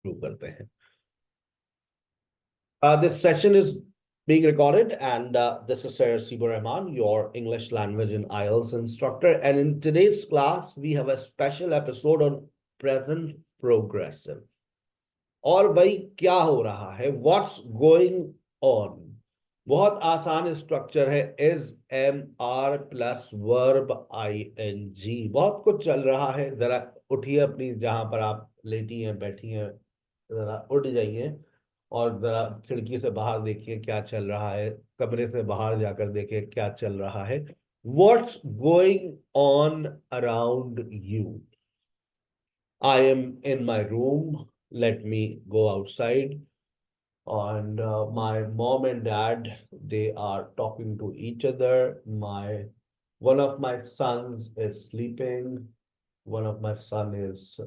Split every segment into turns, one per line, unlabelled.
शुरू करते हैं। This session is being recorded, and this is Sir Sibur Rahman, your English language and IELTS instructor. And in today's class, we have a special episode on present progressive. और भाई क्या हो रहा है, what's going on. बहुत आसान structure है, is am are plus verb I N G. बहुत कुछ चल रहा है। जरा उठिए, अपनी जहां पर आप लेटी हैं बैठी हैं, जरा उठ जाइए और जरा खिड़की से बाहर देखिए क्या चल रहा है, कमरे से बाहर जाकर देखिए क्या चल रहा है। What's going on around you. I am in my room. Let me go outside. And my mom and dad, they are talking to each other. One of my sons is sleeping. One of my son is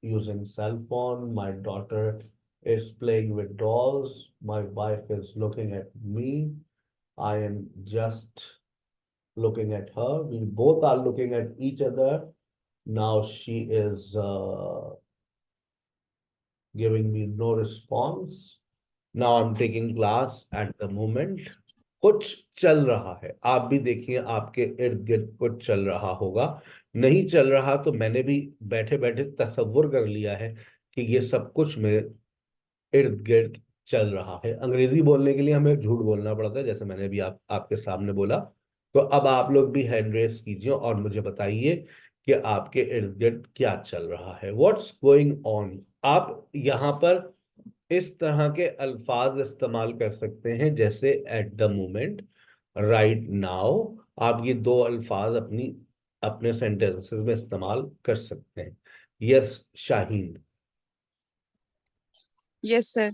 using cell phone. My daughter is playing with dolls. My wife is looking at me. I am just looking at her. We both are looking at each other. Now she is giving me no response. Now I'm taking class at the moment. कुछ चल रहा है, आप भी देखिए आपके इर्द गिर्द कुछ चल रहा होगा। नहीं चल रहा तो मैंने भी बैठे बैठे तसव्वुर कर लिया है कि ये सब कुछ मेरे इर्द गिर्द चल रहा है। अंग्रेजी बोलने के लिए हमें झूठ बोलना पड़ता है, जैसे मैंने भी आपके सामने बोला। तो अब आप लोग भी हैंड रेस कीजिए और मुझे बताइए कि आपके इर्द गिर्द क्या चल रहा है। What's going on. आप यहाँ पर इस तरह के अल्फाज इस्तेमाल कर सकते हैं, जैसे at the moment, right now. आप ये दो अल्फाज अपने सेंटेंसेस में इस्तेमाल कर सकते हैं। Yes Shaheen.
Yes, sir.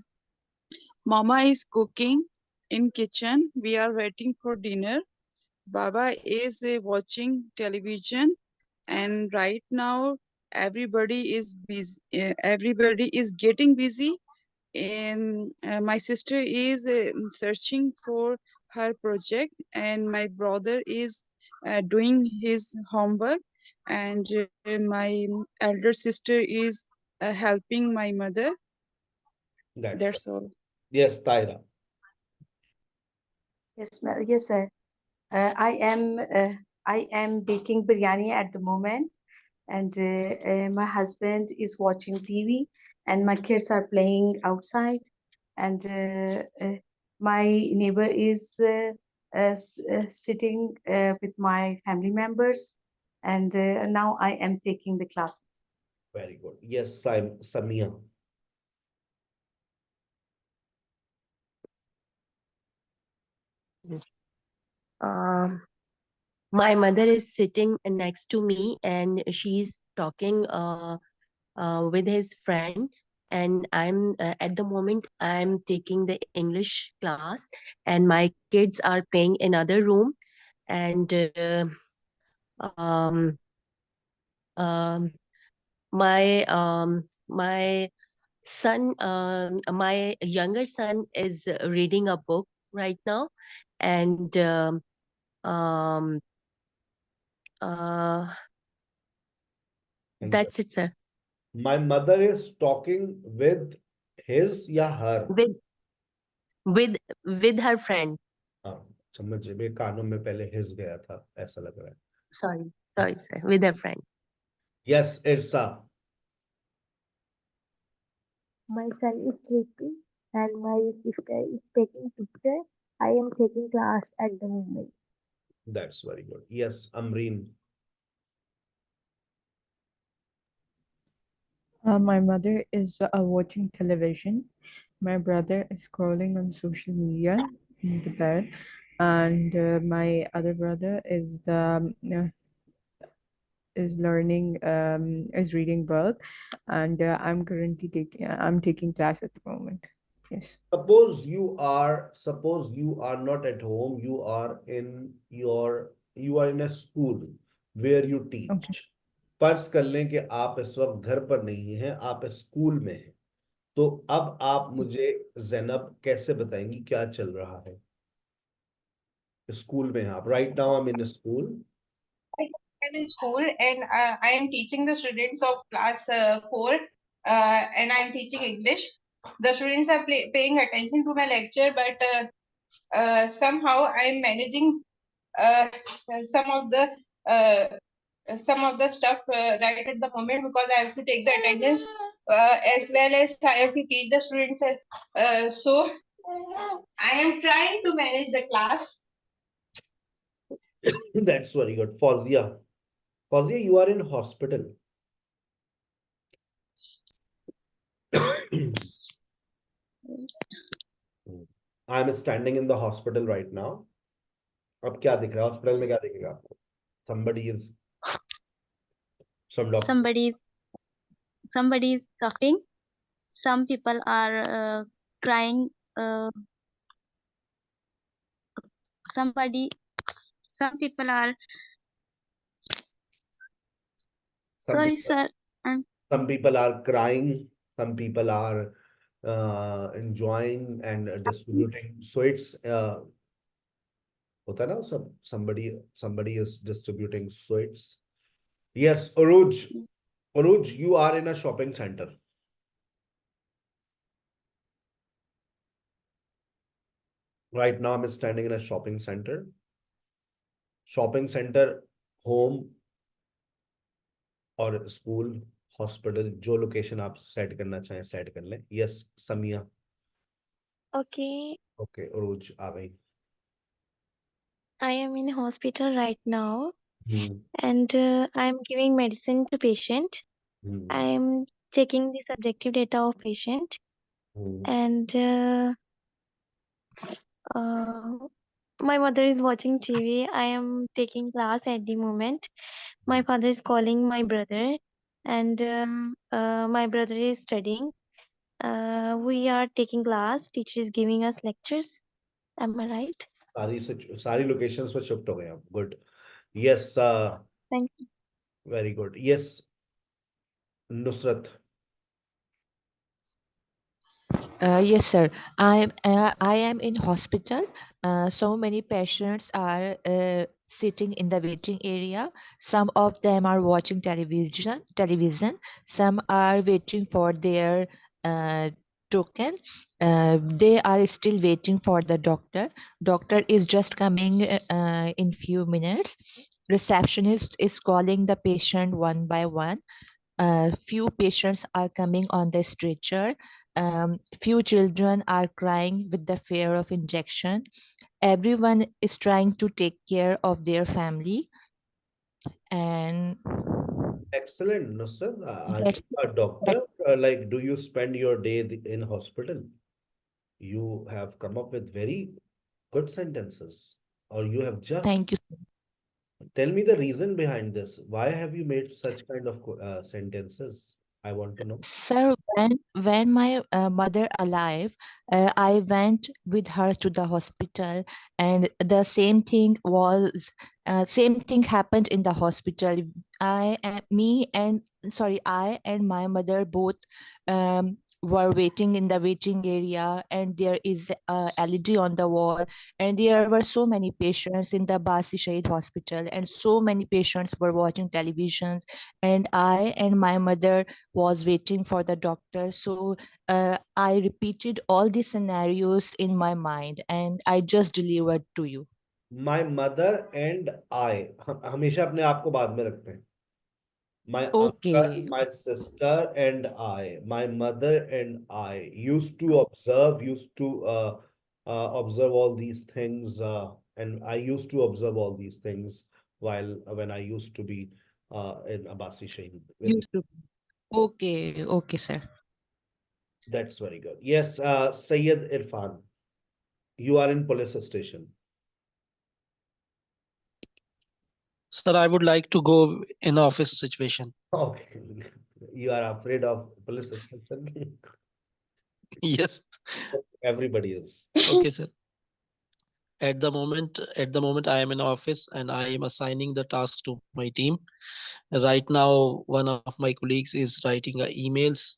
Mama is cooking in kitchen. We are waiting for dinner. Baba is watching television, and right now everybody is busy. Everybody is getting busy, and my sister is searching for her project, and my brother is doing his homework, and my elder sister is helping my mother.
That's right.
That's all.
Yes, Tyra.
Yes, sir. Uh, I am uh, I am baking biryani at the moment, and my husband is watching TV, and my kids are playing outside, and my neighbor is sitting with my family members, and now I am taking the classes.
Very good. Yes, Samia.
Yes. Um, my mother is sitting next to me and she's talking with his friend. And I'm at the moment I'm taking the English class, and my kids are playing in another room. And um, um, my son, my younger son is reading a book right now, and um, uh, that's it, sir.
My mother is talking with his या her.
With her friend.
हाँ, समझे, मेरे कानों में पहले his गया था, ऐसा लग रहा है।
Sorry, sir. With her friend.
Yes, Irsa.
My son is sleeping and my sister is taking picture. I am taking class at the moment.
That's very good. Yes, Amreen.
My mother is watching television. My brother is scrolling on social media in the bed, and my other brother is learning is reading book, and I'm taking class at the moment. Yes.
Suppose you are not at home. You are in a school where you teach.
Okay.
फर्ज कर लें कि आप इस वक्त घर पर नहीं हैं, आप स्कूल में हैं। तो अब आप मुझे ज़ैनब कैसे बताएंगी क्या चल रहा है। स्कूल में हैं आप, right now I am in school.
I'm in school and I am teaching the students of class 4. and I'm teaching English. The students are paying attention to my lecture, but somehow I'm managing uh, some of the stuff right at the moment, because I have to take the attendance as well as I have to teach the students. So I am trying to manage the class.
That's very good. Fozia. Fozia, you are in hospital. I'm standing in the hospital right now. अब क्या दिख रहा है hospital में? क्या दिखेगा आपको? Somebody is some doctor.
Somebody is coughing. Some people are crying. Some people are
Some
sorry,
people,
sir.
some people are crying. Some people are enjoying and distributing sweets. होता है ना सब? Somebody is distributing sweets. Yes, Aruj, you are in a shopping center. Right now, I'm standing in a shopping center. Shopping center, home और school, hospital, जो location आप set करना चाहें set कर लें. यस, समिया.
Okay,
ओके, अरुज आ गई.
I am in hospital right now,
hmm.
and I am giving medicine to patient. I am checking the subjective data of patient, and my mother is watching TV. I am taking class at the moment. My father is calling my brother, and my brother is studying. We are taking class. Teacher is giving us lectures. Am I right?
सारी locations पर shift हो गए आप. Good. Yes,
Thank you.
Very good. Yes, Nusrat.
Yes, sir. I am in hospital. So many patients are sitting in the waiting area. Some of them are watching television. Some are waiting for their token. They are still waiting for the doctor. Doctor is just coming in few minutes. Receptionist is calling the patient one by one. Few patients are coming on the stretcher. Few children are crying with the fear of injection. Everyone is trying to take care of their family. And
Excellent, Nusrat. Are
that's
you a doctor? Like, do you spend your day in hospital? You have come up with very good sentences, or you have just.
thank you.
Tell me the reason behind this. Why have you made such kind of sentences? I want to know.
Sir, when my mother alive, I went with her to the hospital, and the same thing happened in the hospital. I and my mother both were waiting in the waiting area, and there is a LED on the wall, and there were so many patients in the Basi Shahid hospital, and so many patients were watching televisions, and I and my mother was waiting for the doctor. So I repeated all the scenarios in my mind and I just delivered to you.
My mother and I. हमेशा अपने आप को बाद में रखते हैं. My
Okay.
uncle, my sister and I, my mother and I used to observe all these things, and I used to observe all these things when I used to be in Abasi Shahid.
Used to. Okay, okay, sir.
That's very good. Yes, Sayyid Irfan, you are in police station.
Sir, I would like to go in office situation.
Okay, you are afraid of police station?
Yes.
Everybody is.
Okay, sir. At the moment, I am in office and I am assigning the tasks to my team. Right now, one of my colleagues is writing emails,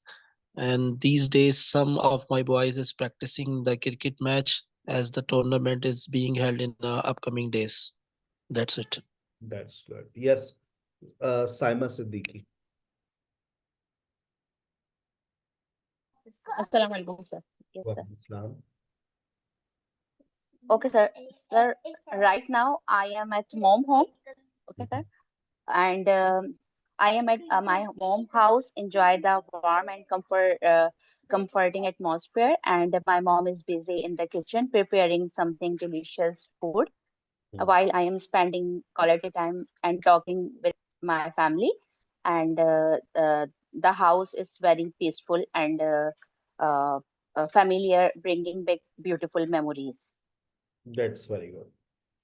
and these days, some of my boys is practicing the cricket match as the tournament is being held in upcoming days. That's it.
That's good. Yes, Saima Siddiqui.
Assalamu alaikum, sir. Yes, sir.
Walaikum Assalam.
Okay, sir. Sir, right now I am at mom home. Okay, sir. And I am at my mom house. Enjoy the warm and comforting atmosphere. And my mom is busy in the kitchen preparing something delicious food, while I am spending quality time and talking with my family. And the house is very peaceful and uh, familiar, bringing back beautiful memories.
That's very good.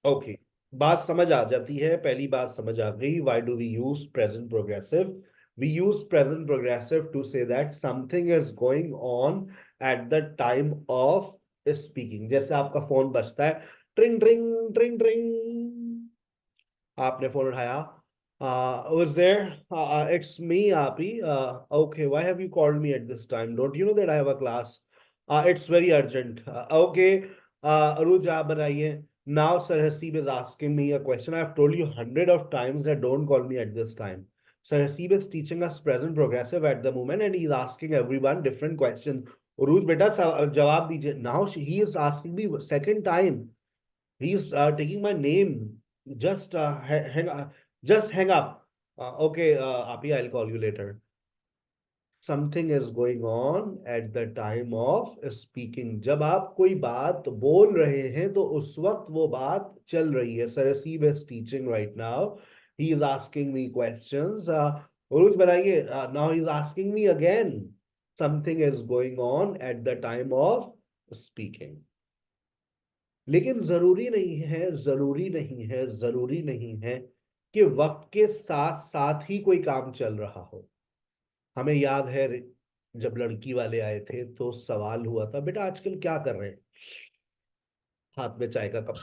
Okay. बात समझ आ जाती है, पहली बात समझ आ गई. Why do we use present progressive? We use present progressive to say that something is going on at the time of speaking. जैसे आपका फोन बजता है, ट्रिंग ट्रिंग ट्रिंग ट्रिंग, आपने फोन उठाया. Was there? It's me, Api. Okay, why have you called me at this time? Don't you know that I have a class? It's very urgent. Okay, Aruj, आप बनाइए. Now Sir Hasib is asking me a question. I've told you 100 of times that don't call me at this time. Sir Hasib is teaching us present progressive at the moment and he's asking everyone different questions. Aruj, beta, jawab dijiye. Now he is asking me second time. He's taking my name. Just hang up. Okay, Api, I'll call you later. Something is going on at the time of speaking. जब आप कोई बात बोल रहे हैं तो उस वक्त वो बात चल रही है. Sir Hasib is teaching right now. He is asking me questions. Uruj बनाइए. Now he's asking me again. Something is going on at the time of speaking. लेकिन जरूरी नहीं है, जरूरी नहीं है, जरूरी नहीं है कि वक्त के साथ साथ ही कोई काम चल रहा हो. हमें याद है जब लड़की वाले आए थे तो सवाल हुआ था, बेटा आजकल क्या कर रहे हैं? हाथ में चाय का cup.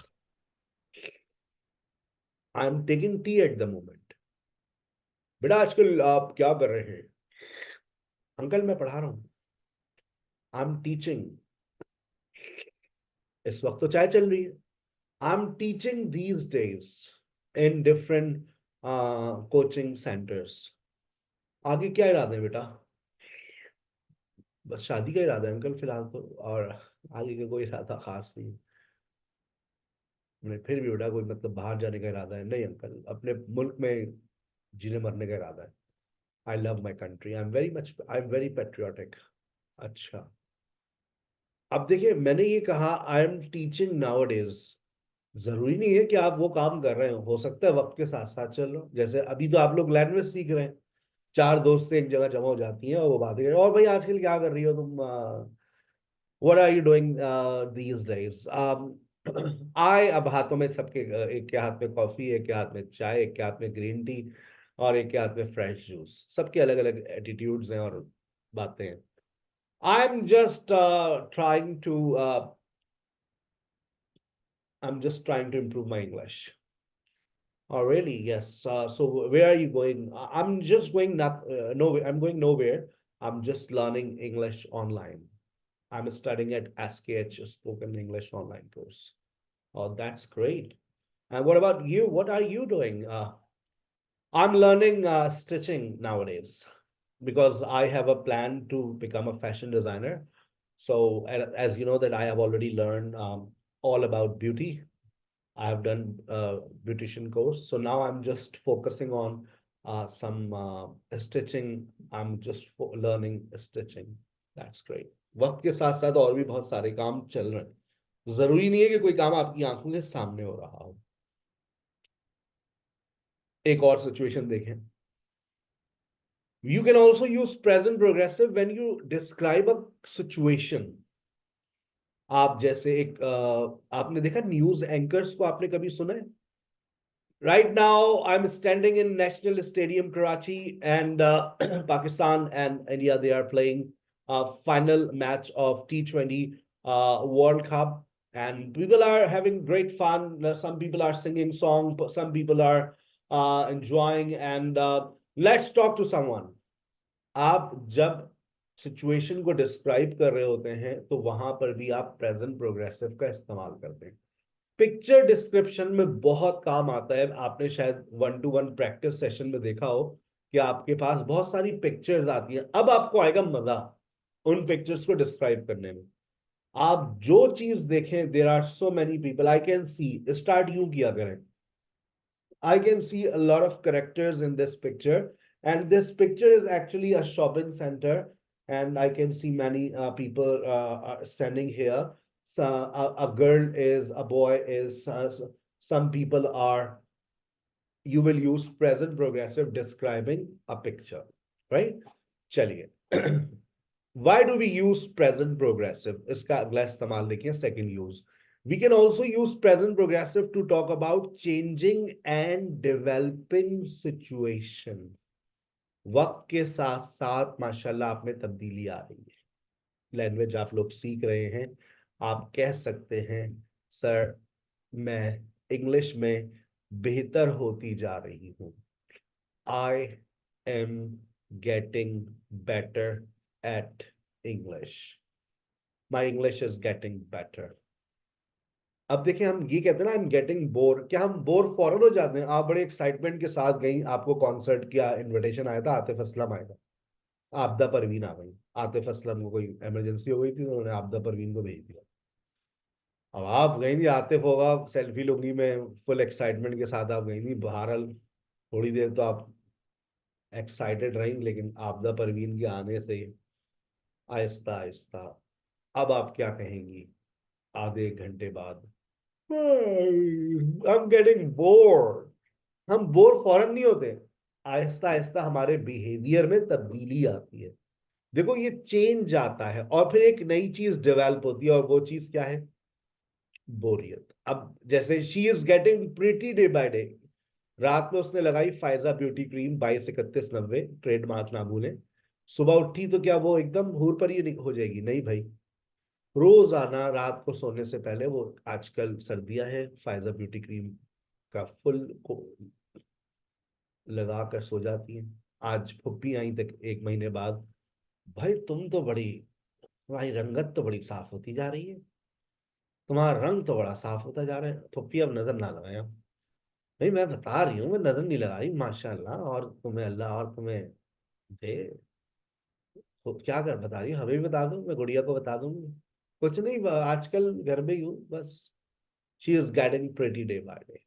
I am taking tea at the moment. बेटा आजकल आप क्या कर रहे हैं? अंकल मैं पढ़ा रहा हूं. I am teaching. इस वक्त तो चाय चल रही है. I am teaching these days in different coaching centres. आगे क्या इरादे हैं बेटा? बस शादी का इरादा है अंकल फिलहाल तो, और आगे का कोई इरादा खास नहीं. नहीं फिर भी बेटा कोई मतलब बाहर जाने का इरादा है? नहीं अंकल, अपने मुल्क में जीने मरने का इरादा है. I love my country. I am very patriotic. अच्छा, अब देखिए मैंने ये कहा I am teaching now days. जरूरी नहीं है कि आप वो काम कर रहे हो सकता है वक्त के साथ साथ चल लो. जैसे अभी तो आप लोग लैंग्वेज सीख रहे हैं, चार दोस्त एक जगह जमा हो जाती हैं और वो बातें करें, और भाई आजकल क्या कर रही हो तुम? What are you doing these days? आई अब हाथों में सबके, एक के हाथ में कॉफी, एक के हाथ में चाय, एक के हाथ में ग्रीन टी और एक के हाथ में फ्रेश जूस. सबके अलग अलग एटीट्यूड्स हैं और बातें हैं. I am just trying to improve my English. Oh, really? Yes. So where are you going? I'm just going nowhere. I'm going nowhere. I'm just learning English online. I'm studying at SKH Spoken English online course. Oh, that's great. And what about you? What are you doing? I'm learning stitching nowadays because I have a plan to become a fashion designer. So as you know that I have already learned all about beauty. I have done a beautician course. So now I'm just focusing on some stitching. I'm just learning stitching. That's great. वक्त के साथ साथ और भी बहुत सारे काम चल रहे हैं. जरूरी नहीं है कि कोई काम आपकी आंखों के सामने हो रहा हो. एक और सिचुएशन देखें. You can also use present progressive when you describe a situation. आप जैसे एक आपने देखा न्यूज एंकर्स को, आपने कभी सुना है? Right now I'm standing in National Stadium Karachi and Pakistan and India, they are playing a final match of T20 World Cup and people are having great fun. Some people are singing songs, some people are enjoying and let's talk to someone. आप जब situation को describe कर रहे होते हैं तो वहां पर भी आप प्रेजेंट प्रोग्रेसिव का इस्तेमाल करते हैं. पिक्चर डिस्क्रिप्शन में बहुत काम आता है. आपने शायद 1-to-1 प्रैक्टिस सेशन में देखा हो कि आपके पास बहुत सारी पिक्चर्स आती हैं. अब आपको आएगा मजा. उन पिक्चर्स को डिस्क्राइब करने में। आप जो चीज देखें, there are so many people, I can see, start यूं किया करें, I can see a lot of characters in this picture, and this picture is actually a shopping center, and I can see many people are standing here. So a girl is, a boy is, some people are. You will use present progressive describing a picture, right? चलिए, why do we use present progressive? इसका अगला इस्तेमाल देखिए, second use. We can also use present progressive to talk about changing and developing situation. वक्त के साथ साथ माशाल्लाह आप में तब्दीली आ रही है, लैंग्वेज आप लोग सीख रहे हैं, आप कह सकते हैं सर मैं इंग्लिश में बेहतर होती जा रही हूँ। I am getting better at English. My English is getting better. अब देखिए, हम ये कहते हैं ना, आई एम गेटिंग बोर, क्या हम बोर फौरन हो जाते हैं? आप बड़े एक्साइटमेंट के साथ गई, आपको कॉन्सर्ट किया, इनविटेशन आया था, आतिफ असलम आया था, आपदा परवीन आ गई, आतिफ असलम को कोई इमरजेंसी हो गई थी, उन्होंने आपदा परवीन को भेज दिया। अब आप गई थी, आतिफ होगा सेल्फी लुंगी में, फुल एक्साइटमेंट के साथ आप गई थी, बहरहाल थोड़ी देर तो आप एक्साइटेड रही, लेकिन आपदा परवीन के आने से आहिस्ता आहिस्ता अब आप क्या कहेंगी आधे एक घंटे बाद? आई एम गेटिंग बोर्ड। हम बोर फौरन नहीं होते, आहिस्ता आहिस्ता हमारे बिहेवियर में तब्दीली आती है। देखो, ये चेंज आता है और फिर एक नई चीज डेवलप होती है, और वो चीज क्या है? बोरियत। अब जैसे she is getting pretty day by day, रात में उसने लगाई फायजा ब्यूटी क्रीम 223190, ट्रेडमार्क ना भूलें, सुबह उठी तो क्या वो एकदम हूर पर ही हो जाएगी? नहीं भाई, रोजाना रात को सोने से पहले वो, आजकल सर्दियां हैं, फायजा ब्यूटी क्रीम का फुल को लगा कर सो जाती हैं। आज फुप्पी आई तक 1 महीने बाद, भाई तुम तो बड़ी, तुम्हारी रंगत तो बड़ी साफ होती जा रही है, तुम्हारा रंग तो बड़ा साफ होता जा रहा है। फुप्पी अब नजर ना लगाया, भाई मैं बता रही हूँ, मैं नजर नहीं लगा रही, माशाल्लाह, और तुम्हें अल्लाह और तुम्हें दे, तो क्या कर बता रही हूँ, हमें भी बता दो, मैं गुड़िया को बता दूंगी। कुछ नहीं, आजकल घर में ही हूँ बस। She is getting pretty day by day,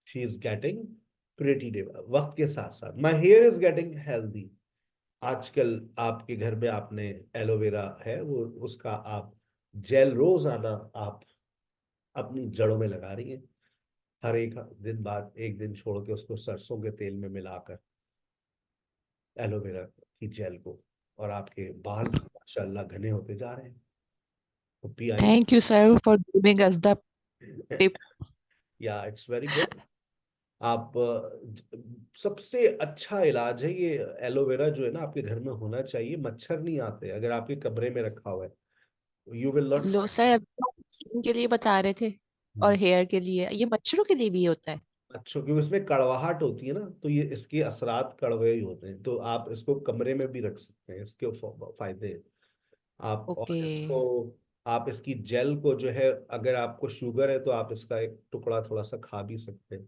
she is getting pretty day, वक्त के साथ साथ। My here is getting healthy. आजकल आपके घर में आपने एलोवेरा है, वो उसका आप जेल रोजाना आप अपनी जड़ों में लगा रही है, हर एक दिन बाद एक दिन छोड़ के उसको सरसों के तेल में मिलाकर एलोवेरा की जेल को, और आपके बाल माशाल्लाह घने होते जा रहे हैं।
Thank you, sir, for giving us the tip.
या इट्स वेरी गुड। आप सबसे अच्छा इलाज है ये एलोवेरा, जो है ना, आपके घर में होना चाहिए। मच्छर नहीं आते अगर आपके कमरे में रखा हुआ है, you will not.
Low sir, skin के लिए बता रहे थे और हेयर के लिए, ये मच्छरों के लिए भी होता है?
अच्छा, क्योंकि उसमें कड़वाहट होती है ना, तो ये इसके असरात कड़वे ही होते हैं, तो आप इसको कमरे में भी रख सकते हैं, इसके फायदे हैं। आप और
ओके।
इसको, आप इसकी जेल को जो है, अगर आपको शुगर है तो आप इसका एक टुकड़ा थोड़ा सा खा भी सकते हैं।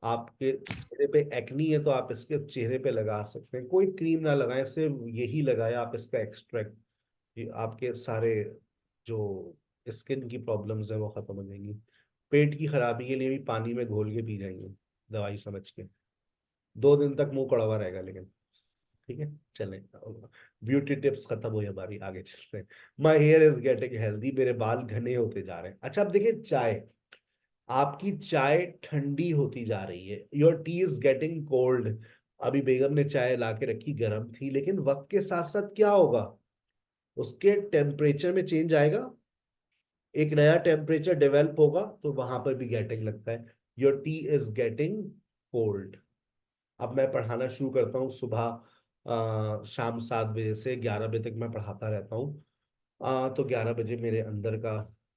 आपके चेहरे पे एक्नी है तो आप इसके चेहरे पे लगा सकते हैं, कोई क्रीम ना लगाएं, सिर्फ यही लगाएं आप इसका एक्सट्रैक्ट, आपके सारे जो स्किन की प्रॉब्लम्स है वो खत्म हो जाएंगी। पेट की खराबी के लिए भी पानी में घोल के पी जाएंगे, दवाई समझ के। 2 दिन तक मुंह कड़वा रहेगा, लेकिन ठीक है, चलें। ब्यूटी टिप्स खत्म हुई हमारी, आगे चलते हैं। My here is getting healthy, मेरे बाल घने होते जा रहे हैं। अच्छा, अब देखिए चाय, आपकी चाय ठंडी होती जा रही है, your T is getting cold. अभी बेगम ने चाय ला के रखी, गर्म थी, लेकिन वक्त के साथ साथ क्या होगा, उसके टेम्परेचर में चेंज आएगा, एक नया टेम्परेचर डेवलप होगा, तो वहां पर भी गेटिंग लगता है। Your T is getting cold. अब मैं पढ़ाना शुरू करता हूँ सुबह, शाम 7 बजे से 11 बजे तक मैं पढ़ाता रहता हूँ। तो 11 बजे मेरे अंदर का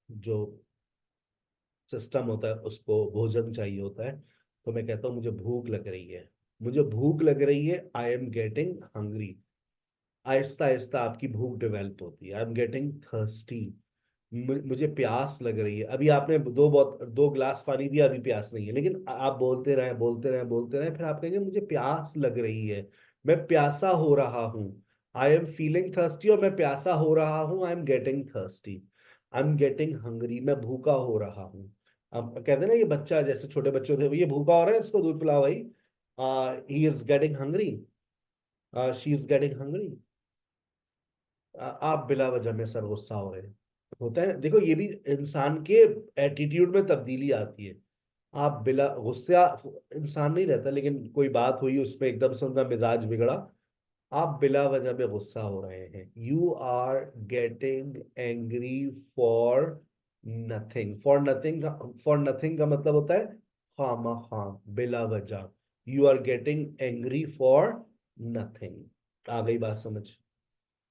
जो सिस्टम होता है, उसको भोजन चाहिए होता है, तो मैं कहता हूँ मुझे भूख लग रही है, मुझे भूख लग रही है, I am getting hungry. Aahista Aahista आपकी भूख डेवलप होती है, आई एम गेटिंग थर्स्टी, मुझे प्यास लग रही है। अभी आपने 2 गिलास पानी दिया, अभी प्यास नहीं है, लेकिन आप बोलते रहे बोलते रहे बोलते रहे, फिर आप कहेंगे मुझे प्यास लग रही है, मैं प्यासा हो रहा हूँ। आई एम फीलिंग थर्स्टी, और मैं प्यासा हो रहा हूँ, I am getting thirsty. I am getting hungry, मैं भूखा हो रहा हूँ। अब कहते हैं ना, ये बच्चा जैसे छोटे बच्चों थे, ये भूखा हो रहा है, इसको दूध पिलाओ भाई। He is getting hungry, she is getting hungry. आप बिला वजह में सर गुस्सा हो रहे हैं, होता है। देखो ये भी इंसान के एटीट्यूड में तब्दीली आती है। आप बिला गुस्सा इंसान नहीं रहता, लेकिन कोई बात हुई उसमें एकदम से उनका मिजाज बिगड़ा, आप बिला वजह में गुस्सा हो रहे हैं। You are getting angry for nothing. For nothing का मतलब होता है खामा खा, बिला वजह। You are getting angry for nothing. आ गई बात समझ?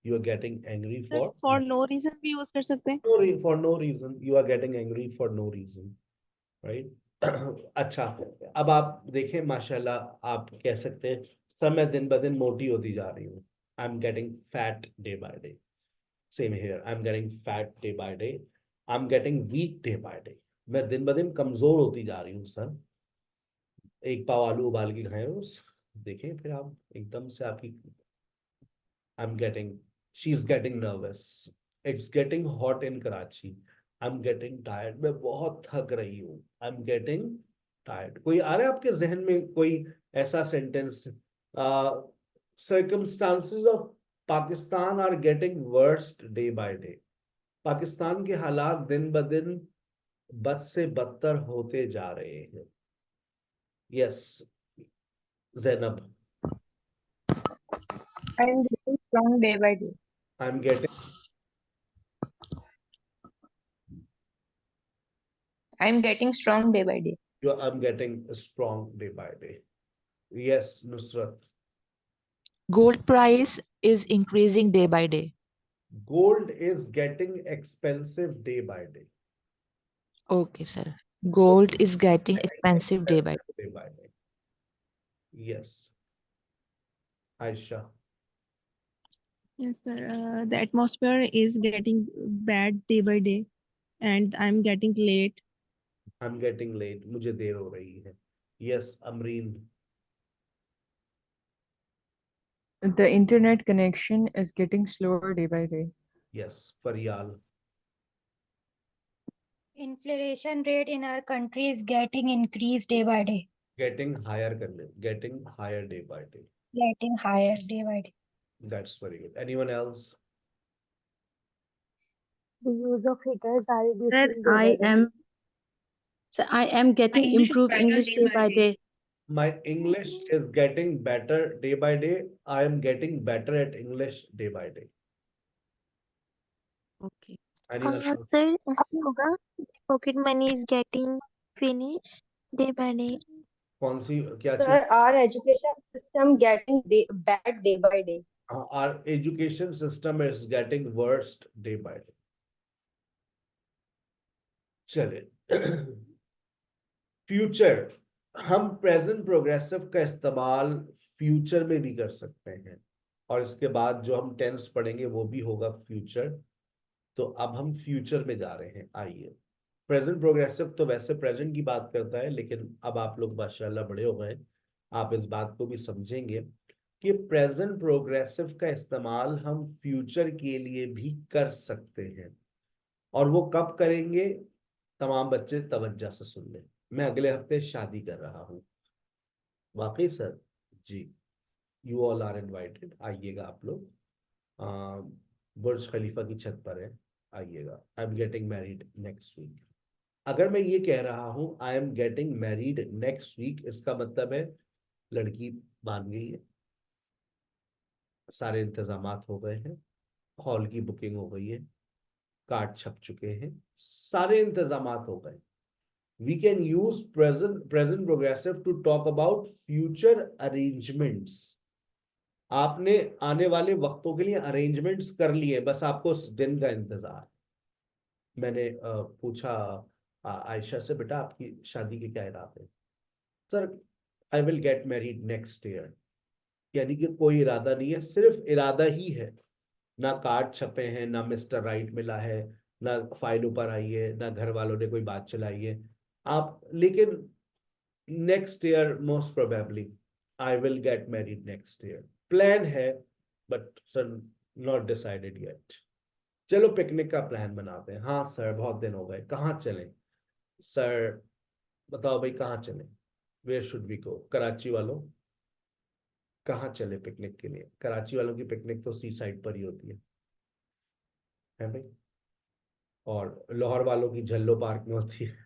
You are getting angry
sir
for
for no reason भी यूज कर सकते हैं।
For no reason, you are getting angry for no reason, right. अच्छा, अब आप देखें, माशाल्लाह आप कह सकते हैं सर मैं दिन ब दिन मोटी होती जा रही हूँ। I am getting fat day by day. Same here, I am getting fat day by day. I am getting weak day by day. मैं दिन ब दिन कमजोर होती जा रही हूँ सर। एक पाव आलू उबाल के खाएं रोज, देखें फिर आप एकदम से आपकी। I'm getting, she's getting nervous. It's getting hot in Karachi. I'm getting tired. मैं बहुत थक रही हूँ। I'm getting tired. कोई आ रहा है आपके जहन में कोई ऐसा sentence? Circumstances of Pakistan are getting worse day by day. Pakistan के हालात दिन ब दिन बद से बदतर होते जा रहे हैं। Yes, Zainab.
I am getting strong day by day.
I'm getting
I am getting strong day by day.
I'm getting strong day by day. Yes, Nusrat.
Gold price is increasing day by day.
Gold is getting expensive day by day.
Okay, sir. Gold is getting expensive day by day.
Day by day. Yes. Aisha.
Yes, sir. The atmosphere is getting bad day by day, and I'm getting late.
I'm getting late. मुझे देर हो रही है. Yes, Amreen.
The internet connection is getting slower day by day.
Yes, Faryal.
Inflation rate in our country is getting increased day by day.
Getting higher करने. Getting higher day by day.
Getting higher day by day.
That's very good. Anyone else?
The use of heaters are
Sir,
reducing day by
I
day.
am so I am getting
English is
improved
better
English
day
day
by
by
day.
day.
My English is getting better day by day. I am getting better at English day by day.
Okay.
Anyone else?
Sir, ऐसे होगा pocket money is getting finished day by day.
कौन सी क्या चीज?
Sir, our education system getting bad day by day.
Our education system is getting worse day by day. चलिए, future, हम present progressive का इस्तेमाल future में भी कर सकते हैं, और इसके बाद जो हम टेंस पढ़ेंगे वो भी होगा फ्यूचर। तो अब हम फ्यूचर में जा रहे हैं। आइए, प्रेजेंट प्रोग्रेसिव तो वैसे प्रेजेंट की बात करता है, लेकिन अब आप लोग माशाल्लाह बड़े हो गए, आप इस बात को भी समझेंगे कि प्रेजेंट प्रोग्रेसिव का इस्तेमाल हम फ्यूचर के लिए भी कर सकते हैं। और वो कब करेंगे? तमाम बच्चे तवज्जो से सुन लें, मैं अगले हफ्ते शादी कर रहा हूँ। वाकई सर? जी, यू ऑल आर इनवाइटेड। आइएगा आप लोग, बुर्ज खलीफा की छत पर है, आइएगा। I am getting married next week. अगर मैं ये कह रहा हूँ I am getting married next week, इसका मतलब है लड़की मान गई है, सारे इंतजामात हो गए हैं, हॉल की बुकिंग हो गई है, कार्ड छप चुके हैं, सारे इंतजामात हो गए। We can use present progressive to talk about future arrangements. आपने आने वाले वक्तों के लिए अरेंजमेंट्स कर लिए, बस आपको उस दिन का इंतजार। मैंने पूछा आयशा से, बेटा आपकी शादी के क्या इरादे हैं? Sir, I will get married next year. यानी कि कोई इरादा नहीं है, सिर्फ इरादा ही है। ना कार्ड छपे हैं, ना मिस्टर राइट मिला है, ना फाइल ऊपर आई है, ना घर वालों ने कोई बात चलाई है। आप लेकिन next year most probably I will get married next year. Plan है but sir not decided yet. चलो पिकनिक का प्लान बनाते हैं। हाँ सर बहुत दिन हो गए, कहाँ चलें सर? बताओ भाई कहाँ चलें? Where should we go? Karachi वालों कहाँ चले पिकनिक के लिए? कराची वालों की पिकनिक तो सी साइड पर ही होती है भाई। और लाहौर वालों की झल्लो पार्क में होती है।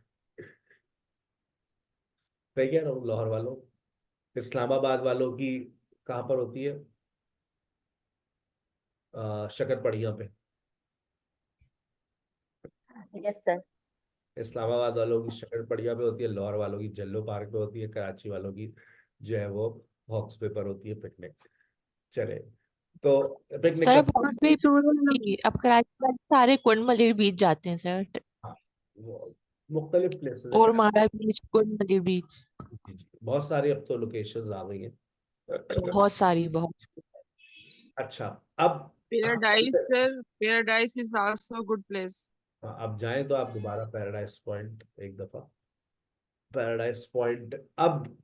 सही कह रहा हूँ? लाहौर वालों, इस्लामाबाद वालों की कहाँ पर होती है? शकरपड़िया पे।
Yes sir.
इस्लामाबाद वालों की शकरपड़िया पे होती है, लाहौर वालों की जल्लो पार्क पे होती है, कराची वालों की जो है वो हॉक्स पे पर होती है पिकनिक। चले तो पिकनिक
सर
का
अब हॉर्स पे नहीं, अब कराची वाले सारे कुंड मलिर बीच जाते हैं सर।
हाँ, वो मुख्तलिफ प्लेसेस है
और माड़ा बीच, कुंड मलिर बीच,
जी जी, बहुत सारी अब तो लोकेशंस आ गई हैं।
बहुत सारी, बहुत सारी।
अच्छा, अब हम
Paradise,
चलते-
sir. Paradise is also a good place.
हाँ, अब जाएं तो आप दोबारा पैराडाइज पॉइंट एक दफा। पैराडाइज पॉइंट अब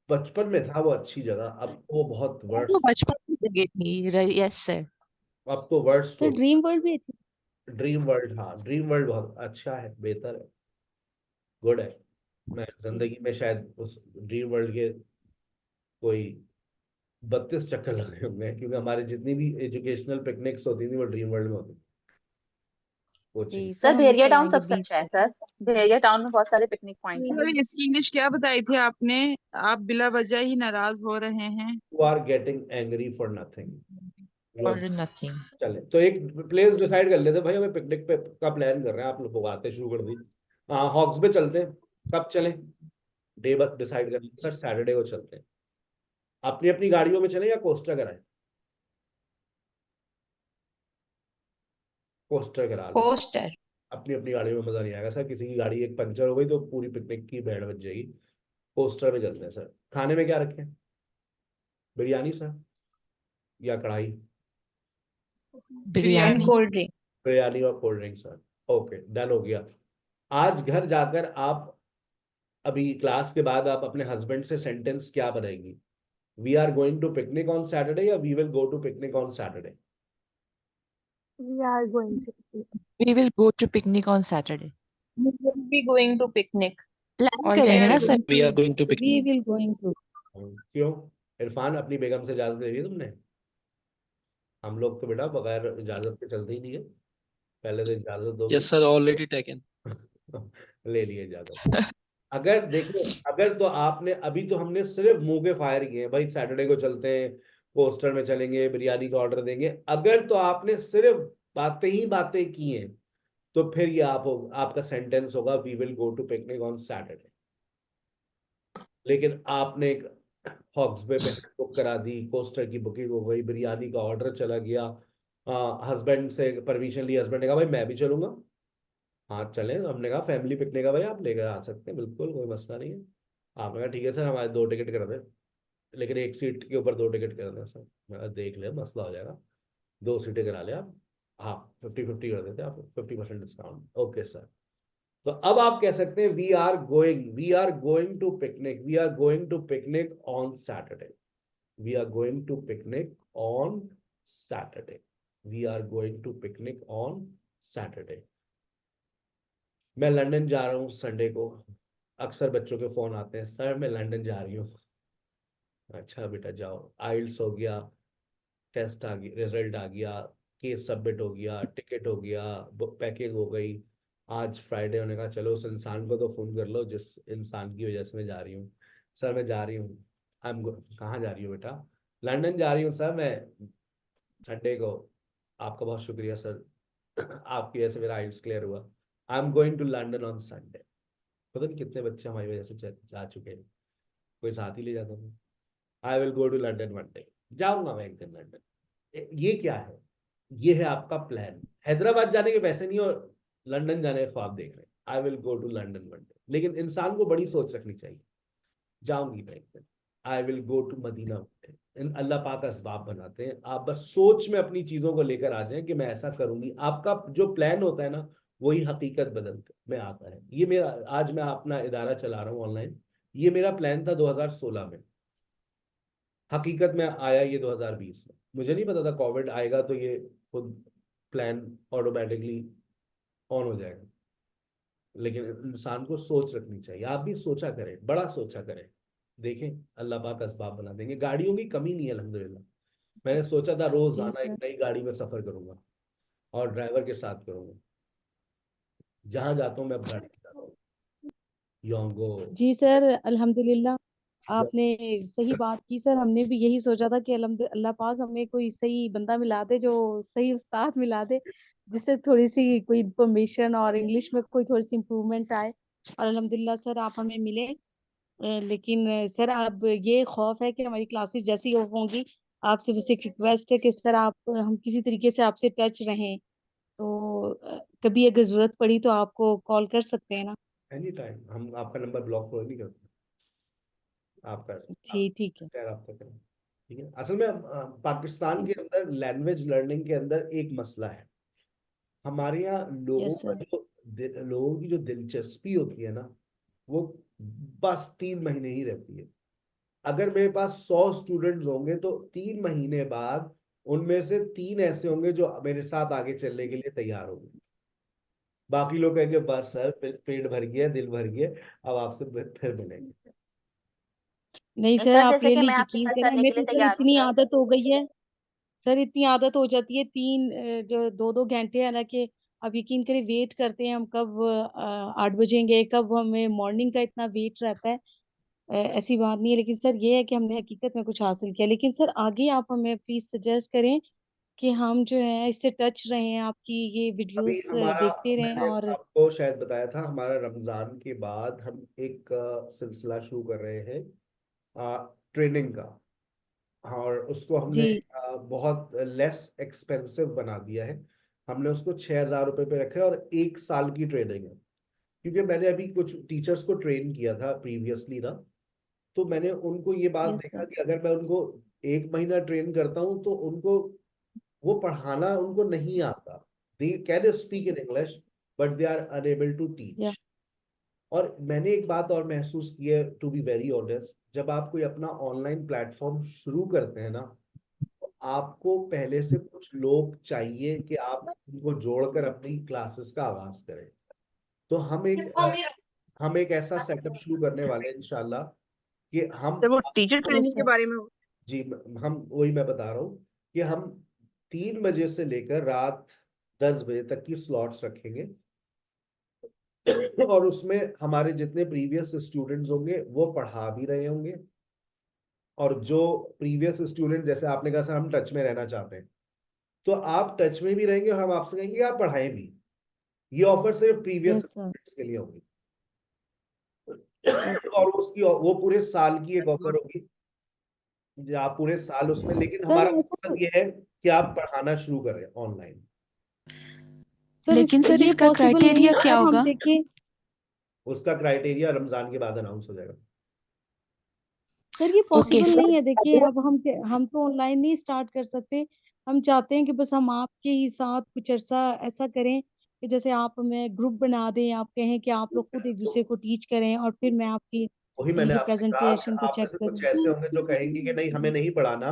बचपन में था वो अच्छी जगह, अब वो बहुत
वो तो
वर्स्ट।
बचपन की जगह थी। Yes sir.
अब तो वर्स्ट
सर
हो।
ड्रीम वर्ल्ड भी अच्छी।
ड्रीम वर्ल्ड, हाँ ड्रीम वर्ल्ड बहुत अच्छा है, बेहतर है, गुड है। मैं जिंदगी में शायद उस ड्रीम वर्ल्ड के कोई 32 चक्कर लगे होंगे, क्योंकि हमारी जितनी भी एजुकेशनल पिकनिक्स होती थी वो ड्रीम वर्ल्ड में होती थी, कोचिंग।
जी
सर
सर हम भी
भेड़िया टाउन
कराएंगे
सबसे
बीच।
अच्छा है सर। भेड़िया टाउन में बहुत सारे पिकनिक पॉइंट्स हैं।
सर इसकी इंग्लिश क्या बताई थी आपने? आप बिला वजह ही नाराज हो रहे हैं।
You are getting angry for nothing.
और नथिंग।
चले तो एक प्लेस डिसाइड कर लेते हैं भाई, हमें पिकनिक पे का प्लान कर रहे हैं, आप लोग आते शुरू कर दी। हाँ हॉक्स पे चलते हैं, कब चलें? डे बस डिसाइड कर सर, सैटरडे को चलते हैं। अपनी अपनी गाड़ियों में चलें या कोस्टर कराएं? कोस्टर करा लो।
कोस्टर।
अपनी अपनी गाड़ियों में मजा नहीं आएगा सर, किसी की गाड़ी एक पंचर हो गई तो पूरी पिकनिक की भैड़ बच जाएगी। कोस्टर में चलते हैं सर। खाने में क्या रखें? बिरयानी सर या कढ़ाई?
Biryani.
And cold drink.
Biryani और cold drink sir. Okay done हो गया। आज घर जाकर आप, अभी क्लास के बाद आप अपने हस्बैंड से सेंटेंस क्या बनाएंगी? We are going to picnic on Saturday या we will go to picnic on Saturday?
We are going to.
We will go to picnic on Saturday.
We will be going to picnic
plan
on
We
करेंगे
are
ना
Saturday.
Sir.
going
We are
to.
going to pick.
We will going to.
क्यों? इरफान अपनी बेगम से इजाजत ले ली तुमने? हम लोग तो बेटा बगैर इजाजत के चलते ही नहीं है, पहले तो इजाजत दो भाई।
Yes, sir. Already taken.
ले लिए इजाजत। अगर देखो, अगर तो आपने अभी तो हमने सिर्फ मुंह के फायर किए हैं भाई, सैटरडे को चलते हैं, पोस्टर में चलेंगे, बिरयानी का ऑर्डर देंगे, अगर तो आपने सिर्फ बातें ही बातें की हैं तो फिर ये आपका सेंटेंस होगा we will go to picnic on Saturday. लेकिन आपने हॉक्स बे पे बुक करा दी, कोस्टर की बुकिंग हो गई, बिरयानी का ऑर्डर चला गया, हस्बैंड से परमिशन ली, हस्बैंड ने कहा भाई मैं भी चलूंगा। हाँ चलें, हमने कहा फैमिली पिकनिक है भाई, आप लेकर आ सकते हैं, बिल्कुल कोई मसला नहीं है। आपने कहा ठीक है सर हमारे 2 टिकट कर दें, लेकिन एक सीट के ऊपर 2 टिकट कर दें सर। मैं कहा, देख ले मसला हो जाएगा, 2 सीटें करा ले आप। हाँ 50-50 कर देते हैं आप, 50% डिस्काउंट। Okay sir. तो अब आप कह सकते हैं we are going to picnic, we are going to picnic on Saturday, we are going to picnic on Saturday, we are going to picnic on Saturday. मैं लंदन जा रहा हूँ संडे को। अक्सर बच्चों के फोन आते हैं, सर मैं लंदन जा रही हूँ। अच्छा बेटा जाओ, आइल्स हो गया, टेस्ट आ गया, रिजल्ट आ गया, केस सबमिट हो गया, टिकट हो गया, बुक पैकिंग हो गई। आज फ्राइडे होने का, चलो उस इंसान को तो फोन कर लो जिस इंसान की वजह से मैं जा रही हूँ। सर मैं जा रही हूँ। कहाँ जा रही हूँ बेटा? लंदन जा रही हूँ सर मैं संडे को। आपका बहुत शुक्रिया सर, आपकी वजह से मेरा आइल्स क्लियर हुआ। I am going to London on Sunday. पता नहीं कितने बच्चे हमारी वजह से जा चुके हैं, कोई साथ ही ले जाता था। I will go to London one day, जाऊंगा मैं एक दिन लंदन। ये क्या है? ये है आपका प्लान। हैदराबाद जाने के पैसे नहीं और लंदन जाने के ख्वाब देख रहे हैं। I will go to London one day, लेकिन इंसान को बड़ी सोच रखनी चाहिए। जाऊंगी मैं एक दिन। I will go to Medina one day. Allah पाक असबाब बनाते हैं, आप बस सोच में अपनी चीजों को लेकर आ जाएं कि मैं ऐसा करूंगी। आपका जो प्लान होता है ना, वही हकीकत बदल में आता है। ये मेरा, आज मैं अपना इदारा चला रहा हूँ ऑनलाइन, ये मेरा प्लान था 2016 में, हकीकत में आया ये 2020 में। मुझे नहीं पता था कोविड आएगा तो ये खुद प्लान ऑटोमेटिकली ऑन हो जाएगा, लेकिन इंसान को सोच रखनी चाहिए। आप भी सोचा करें, बड़ा सोचा करें, देखें अल्लाह पाक असबाब बना देंगे। गाड़ियों की कमी नहीं है अल्हम्दुलिल्लाह। मैंने सोचा था
जी
रोजाना एक
सर।
नई गाड़ी में सफर करूंगा और ड्राइवर के साथ करूंगा। जहां जाता हूँ मैं अब गाड़ी से जाता हूँ। योंगो
जी सर, अल्हम्दुलिल्लाह आपने सही बात की सर। हमने भी यही सोचा था कि अल्लाह पाक हमें कोई सही बंदा मिला दे, जो सही उस्ताद मिला दे, जिससे थोड़ी सी कोई इंफॉर्मेशन और इंग्लिश में कोई थोड़ी सी इम्प्रूवमेंट आए। और अल्हम्दुलिल्लाह सर आप हमें मिले। लेकिन सर अब ये खौफ है कि हमारी क्लासेस जैसी ऑफ होंगी, आपसे बस एक रिक्वेस्ट है कि सर आप हम किसी तरीके से आपसे टच रहें, तो कभी अगर जरूरत पड़ी तो आपको कॉल कर सकते हैं ना।
एनी टाइम हम आपका नंबर ब्लॉक तो नहीं करते। आपका
जी ठीक है।
खैर आपका करें, ठीक है। असल में पाकिस्तान के अंदर लैंग्वेज लर्निंग के अंदर एक मसला है। हमारे यहाँ लोगों
यस
का
सर।
जो लोगों की जो दिलचस्पी होती है ना, वो बस 3 महीने ही रहती है। अगर मेरे पास 100 स्टूडेंट्स होंगे तो 3 महीने बाद उनमें से 3 ऐसे होंगे जो मेरे साथ आगे चलने के लिए तैयार होंगे। बाकी लोग कहेंगे बस सर पेट भर गया, दिल भर गया, अब आपसे फिर मिलेंगे।
नहीं सर,
सर
आप
जैसे कि
रियली
मैं आपके
यकीन
साथ
करें,
चलने
हमें
के लिए
तो सर
तैयार हूँ
इतनी
सर।
आदत हो गई है। सर इतनी आदत हो जाती है, जो 2-2 घंटे है ना, कि आप यकीन करें वेट करते हैं हम कब 8 बजेंगे, कब हमें मॉर्निंग का इतना वेट रहता है। ऐसी बात नहीं है, लेकिन सर ये है कि हमने हकीकत में कुछ हासिल किया। लेकिन सर आगे आप हमें प्लीज सजेस्ट करें कि हम जो है इससे टच रहें, आपकी ये
अभी
वीडियोस
हमारा,
देखते रहें।
मैंने
और
आपको शायद बताया था, हमारा रमजान के बाद हम एक सिलसिला शुरू कर रहे हैं ट्रेनिंग का। और उसको हमने
जी।
बहुत लेस एक्सपेंसिव बना दिया है। हमने उसको 6,000 रुपये पे रखा है और 1 साल की ट्रेनिंग है। क्योंकि मैंने अभी कुछ टीचर्स को ट्रेन किया था प्रीवियसली ना, तो मैंने उनको ये बात
यस
देखा
सर।
कि अगर मैं उनको 1 महीना ट्रेन करता हूँ तो उनको वो पढ़ाना उनको नहीं आता। They can speak in English but they are unable to
या
टीच। और मैंने एक बात और महसूस की है, टू बी वेरी ऑनेस्ट, जब आप कोई अपना ऑनलाइन प्लेटफॉर्म शुरू करते हैं ना, तो आपको पहले से कुछ लोग चाहिए कि आप उनको जोड़कर अपनी क्लासेस का आगाज करें। तो हम एक ऐसा सेटअप शुरू करने वाले हैं इंशाल्लाह कि हम,
सर वो टीचर
यस
ट्रेनिंग के
सर।
बारे में।
जी हम वही मैं बता रहा हूँ कि हम 3 बजे से लेकर रात 10 बजे तक की स्लॉट्स रखेंगे। और उसमें हमारे जितने प्रीवियस स्टूडेंट्स होंगे वो पढ़ा भी रहे होंगे, और जो प्रीवियस स्टूडेंट, जैसे आपने कहा सर हम टच में रहना चाहते हैं, तो आप टच में भी रहेंगे और हम आपसे कहेंगे कि आप पढ़ाएं भी। ये ऑफर सिर्फ प्रीवियस
यस सर।
स्टूडेंट्स के लिए होगी।
ओके
और उसकी वो पूरे साल की एक ऑफर होगी, जो आप पूरे साल उसमें, लेकिन
सर
हमारा
ऐसा
मकसद ये है कि आप पढ़ाना शुरू करें ऑनलाइन।
सर
लेकिन सर
ये
इसका
पॉसिबल नहीं
क्राइटेरिया
है कि
क्या
अब हम
होगा?
देखें।
उसका क्राइटेरिया रमजान के बाद अनाउंस हो जाएगा।
सर ये
ओके
पॉसिबल
सर।
नहीं है, देखिए अब हम तो ऑनलाइन नहीं स्टार्ट कर सकते। हम चाहते हैं कि बस हम आपके ही साथ कुछ अर्सा ऐसा करें कि जैसे आप हमें ग्रुप बना दें, आप कहें कि आप लोग खुद एक दूसरे को टीच करें, और फिर मैं आपकी
वही
यानी
मैंने
कि
आपसे कहा कि
प्रेजेंटेशन को
आप में
चेक
से कुछ ऐसे होंगे जो कहेंगे कि नहीं हमें
करूँ।
नहीं पढ़ाना,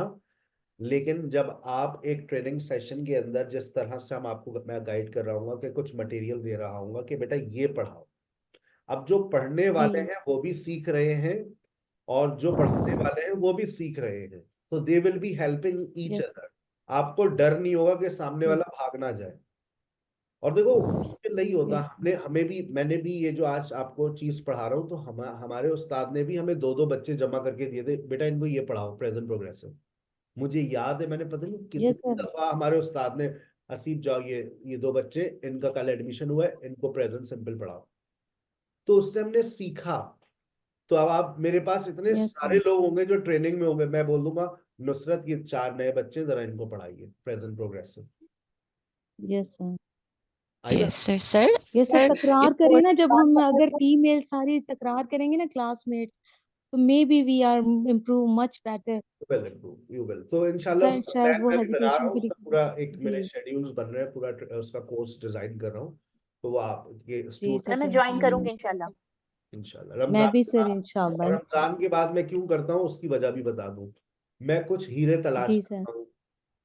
लेकिन जब आप एक ट्रेनिंग सेशन के अंदर जिस तरह से हम आपको, मैं गाइड कर रहा हूँ कि कुछ मटेरियल दे रहा हूँ कि बेटा ये पढ़ाओ, अब जो पढ़ने वाले
जी।
हैं वो भी सीख रहे हैं और जो पढ़ाने वाले हैं वो भी सीख रहे हैं, तो they will be helping each
yes.
Other. आपको डर नहीं होगा कि सामने
यस।
वाला भाग ना जाए। और देखो मुश्किल नहीं होता,
यस।
हमने हमें भी, मैंने भी ये जो आज आपको चीज पढ़ा रहा हूँ, तो हमारे उस्ताद ने भी हमें 2-2 बच्चे जमा करके दिए थे, बेटा इनको ये पढ़ाओ प्रेजेंट प्रोग्रेसिव। मुझे याद है मैंने पता नहीं
यस
कितनी
सर।
दफा हमारे उस्ताद ने, हसीब जाओ ये 2 बच्चे, इनका कल एडमिशन हुआ है, इनको प्रेजेंट सिंपल पढ़ाओ। तो उससे हमने सीखा। तो अब आप, मेरे पास इतने
यस
सारे
सर।
लोग होंगे जो ट्रेनिंग में होंगे, मैं बोल दूंगा नुसरत ये 4 नए बच्चे जरा इनको पढ़ाइए प्रेजेंट प्रोग्रेसिव।
Yes sir.
आई ना?
Yes sir. सर
ये सब
सर
तकरार
इसको
करें
एक
ना, जब
बात
हम
पता
अगर
है?
फीमेल सारी तकरार करेंगे ना क्लासमेट्स, तो maybe we are improve much better.
You will, तो इंशाल्लाह
सर
उसका
शायद
प्लान
वो
मैं भी बना रहा
हेजिटेशन
हूँ,
की
उसका पूरा एक मेरे
जी।
शेड्यूल्स बन रहे हैं, पूरा उसका कोर्स डिजाइन कर रहा हूँ। तो वो आप ये
जी
सर
सर,
मैं
स्टूडेंट
ज्वाइन
थैंक यू।
करूंगी इंशाल्लाह।
इंशाल्लाह
मैं
रमजान
भी
के
सर
बाद।
इंशाल्लाह।
और रमजान के बाद मैं क्यों करता हूँ उसकी वजह भी बता दूं। मैं कुछ हीरे तलाश
जी सर।
करता हूँ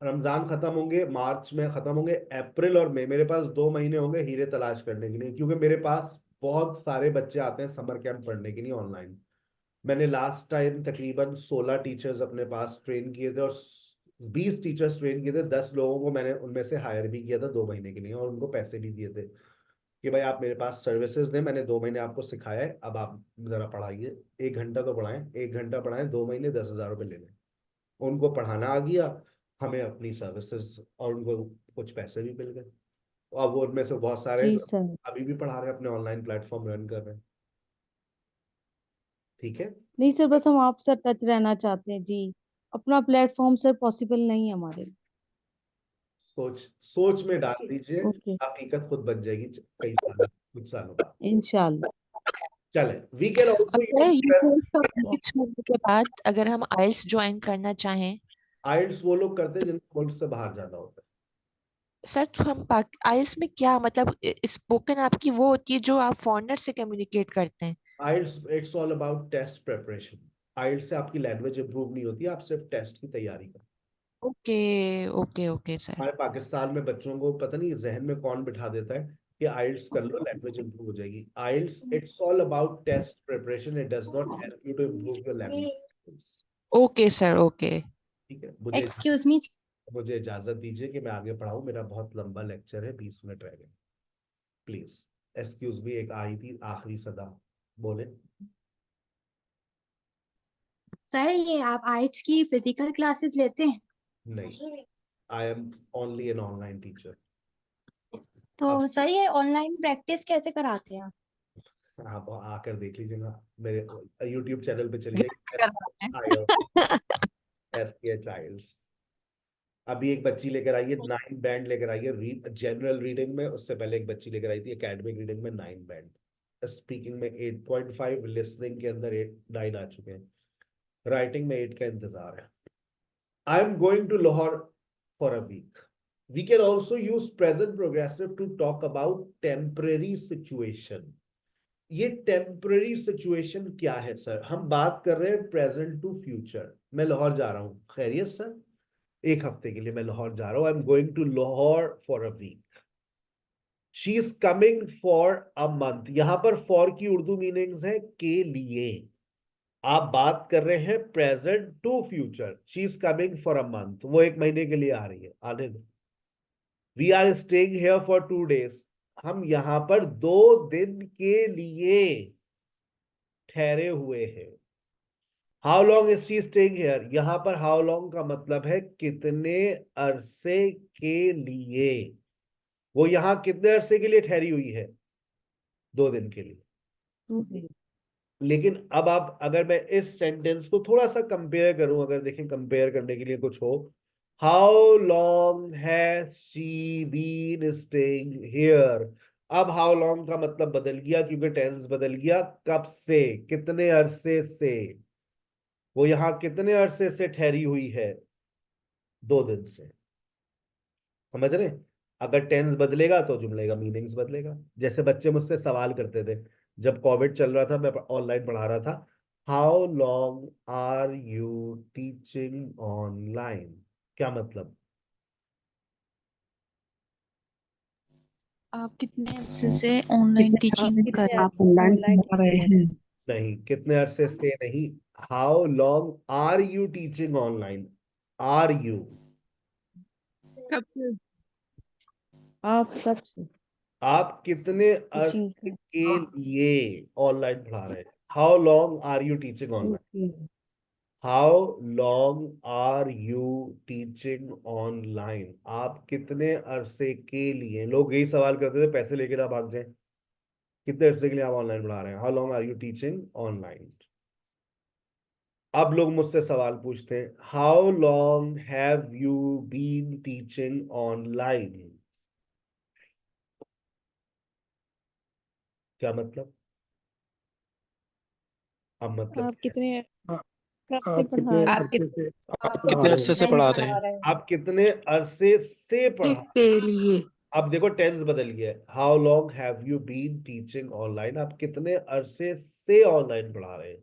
रमजान खत्म होंगे, मार्च में खत्म होंगे, अप्रैल और मई, मेरे पास 2 महीने होंगे हीरे तलाश करने के लिए, क्योंकि मेरे पास बहुत सारे बच्चे आते हैं समर कैंप पढ़ने के लिए ऑनलाइन। मैंने लास्ट टाइम तकरीबन 16 टीचर्स अपने पास ट्रेन किए थे और 20 टीचर्स ट्रेन किए थे। 10 लोगों को मैंने उनमें से हायर भी किया था 2 महीने के लिए, और उनको पैसे भी दिए थे कि भाई आप मेरे पास सर्विसेज दें, मैंने 2 महीने आपको सिखाया है, अब आप जरा पढ़ाइए, 1 घंटा तो पढ़ाएं, 1 घंटा पढ़ाएं, 2 महीने 10,000 रुपये ले लें। उनको पढ़ाना आ गया, हमें अपनी सर्विसेज और उनको कुछ पैसे भी मिल गए। अब वो उनमें से बहुत सारे
जी सर।
अभी भी पढ़ा रहे हैं, अपने ऑनलाइन प्लेटफॉर्म रन कर रहे हैं। ठीक है,
नहीं सर, बस हम आपसे टच रहना चाहते हैं जी। अपना प्लेटफॉर्म सर पॉसिबल नहीं है हमारे लिए।
सोच सोच में डाल दीजिए,
ओके,
हकीकत खुद बन जाएगी कई साल, कुछ सालों बाद।
इंशाल्लाह।
चले, वी कैन ऑल्सो
अगर ये
यूज
कोर्स कंप्लीट होने के बाद अगर हम आइल्स ज्वाइन करना चाहें,
आइल्स वो लोग करते हैं जिनको मुल्क से बाहर जाना होता है।
सर तो हम आइल्स में क्या मतलब, स्पोकन आपकी वो होती है जो आप फॉरेनर से कम्युनिकेट करते हैं?
IELTS it's all about test preparation. IELTS से आपकी लैंग्वेज इंप्रूव नहीं होती, आप सिर्फ टेस्ट की तैयारी करते हैं।
Okay okay okay sir.
हमारे पाकिस्तान में बच्चों को पता नहीं जहन में कौन बिठा देता है कि आइल्स कर लो लैंग्वेज इंप्रूव हो जाएगी। IELTS it's all about test preparation, it does not help you to improve your language.
Okay sir okay.
ठीक है, मुझे
एक्सक्यूज मी।
मुझे इजाजत दीजिए कि मैं आगे पढ़ाऊं, मेरा बहुत लंबा लेक्चर है, 20 मिनट रह गए। प्लीज एक्सक्यूज मी, एक आई थी आखिरी सदा, बोले।
सर ये आप आर्ट्स की फिजिकल क्लासेस लेते हैं?
नहीं, I am only an online teacher.
तो सर ये ऑनलाइन प्रैक्टिस कैसे कराते हैं आप?
आप आकर देख लीजिए ना, मेरे YouTube चैनल पे चलिए, SPH। अभी एक बच्ची लेकर आई है 9 बैंड लेकर आई है, जनरल रीडिंग में। उससे पहले एक बच्ची लेकर आई थी एकेडमिक रीडिंग में 9 बैंड, स्पीकिंग में 8.5, लिसनिंग के अंदर 9 आ चुके हैं, राइटिंग में 8 का इंतजार है। I am going to Lahore for a week. We can also use present progressive to talk about temporary situation. ये टेम्पररी सिचुएशन क्या है सर? हम बात कर रहे हैं प्रेजेंट टू फ्यूचर। मैं लाहौर जा रहा हूँ, खैरियत सर? 1 हफ्ते के लिए मैं लाहौर जा रहा हूँ, I am going to Lahore for a week. She is coming for a month. यहां पर फॉर की उर्दू मीनिंग्स है के लिए। आप बात कर रहे हैं present to future, she is coming for a month, वो 1 महीने के लिए आ रही है, आने दो। We are staying here for 2 days, हम यहां पर 2 दिन के लिए ठहरे हुए हैं। How long is she staying here, यहां पर हाउ लॉन्ग का मतलब है कितने अरसे के लिए। वो यहां कितने अरसे के लिए ठहरी हुई है? 2 दिन के लिए। लेकिन अब आप, अगर मैं इस सेंटेंस को थोड़ा सा कंपेयर करूं, अगर देखें कंपेयर करने के लिए कुछ हो, how long has she been staying here. अब हाउ लॉन्ग का मतलब बदल गया, क्योंकि टेंस बदल गया। कब से, कितने अरसे से, वो यहां कितने अरसे से ठहरी हुई है? 2 दिन से। समझ रहे? अगर टेंस बदलेगा तो जुमले का मीनिंग्स बदलेगा। जैसे बच्चे मुझसे सवाल करते थे जब कोविड चल रहा था, मैं ऑनलाइन पढ़ा रहा था, how long are you teaching online, क्या मतलब?
आप कितने अरसे से ऑनलाइन टीचिंग कर
आप ऑनलाइन पढ़ा रहे हैं?
नहीं, कितने अरसे से नहीं, how long are you teaching online. Are you,
कब से?
आप सबसे
आप कितने
टीचिंग
अरसे के लिए ऑनलाइन पढ़ा रहे हैं? How long are you teaching online. How long are you teaching online, आप कितने अरसे के लिए। लोग यही सवाल करते थे पैसे लेके ना भाग जाए, कितने अरसे के लिए आप ऑनलाइन पढ़ा रहे हैं, how long are you teaching online. अब लोग मुझसे सवाल पूछते हैं, how long have you been teaching online, क्या मतलब? अब मतलब
आप कितने कब से
आप
पढ़ा
कितने
रहे हैं?
अरसे से
कितने अरसे से पढ़ा रहे हैं?
आप कितने अरसे से पढ़ा
के लिए
अब देखो टेंस बदल गया है। How long have you been teaching online, आप कितने अरसे से ऑनलाइन पढ़ा रहे हैं।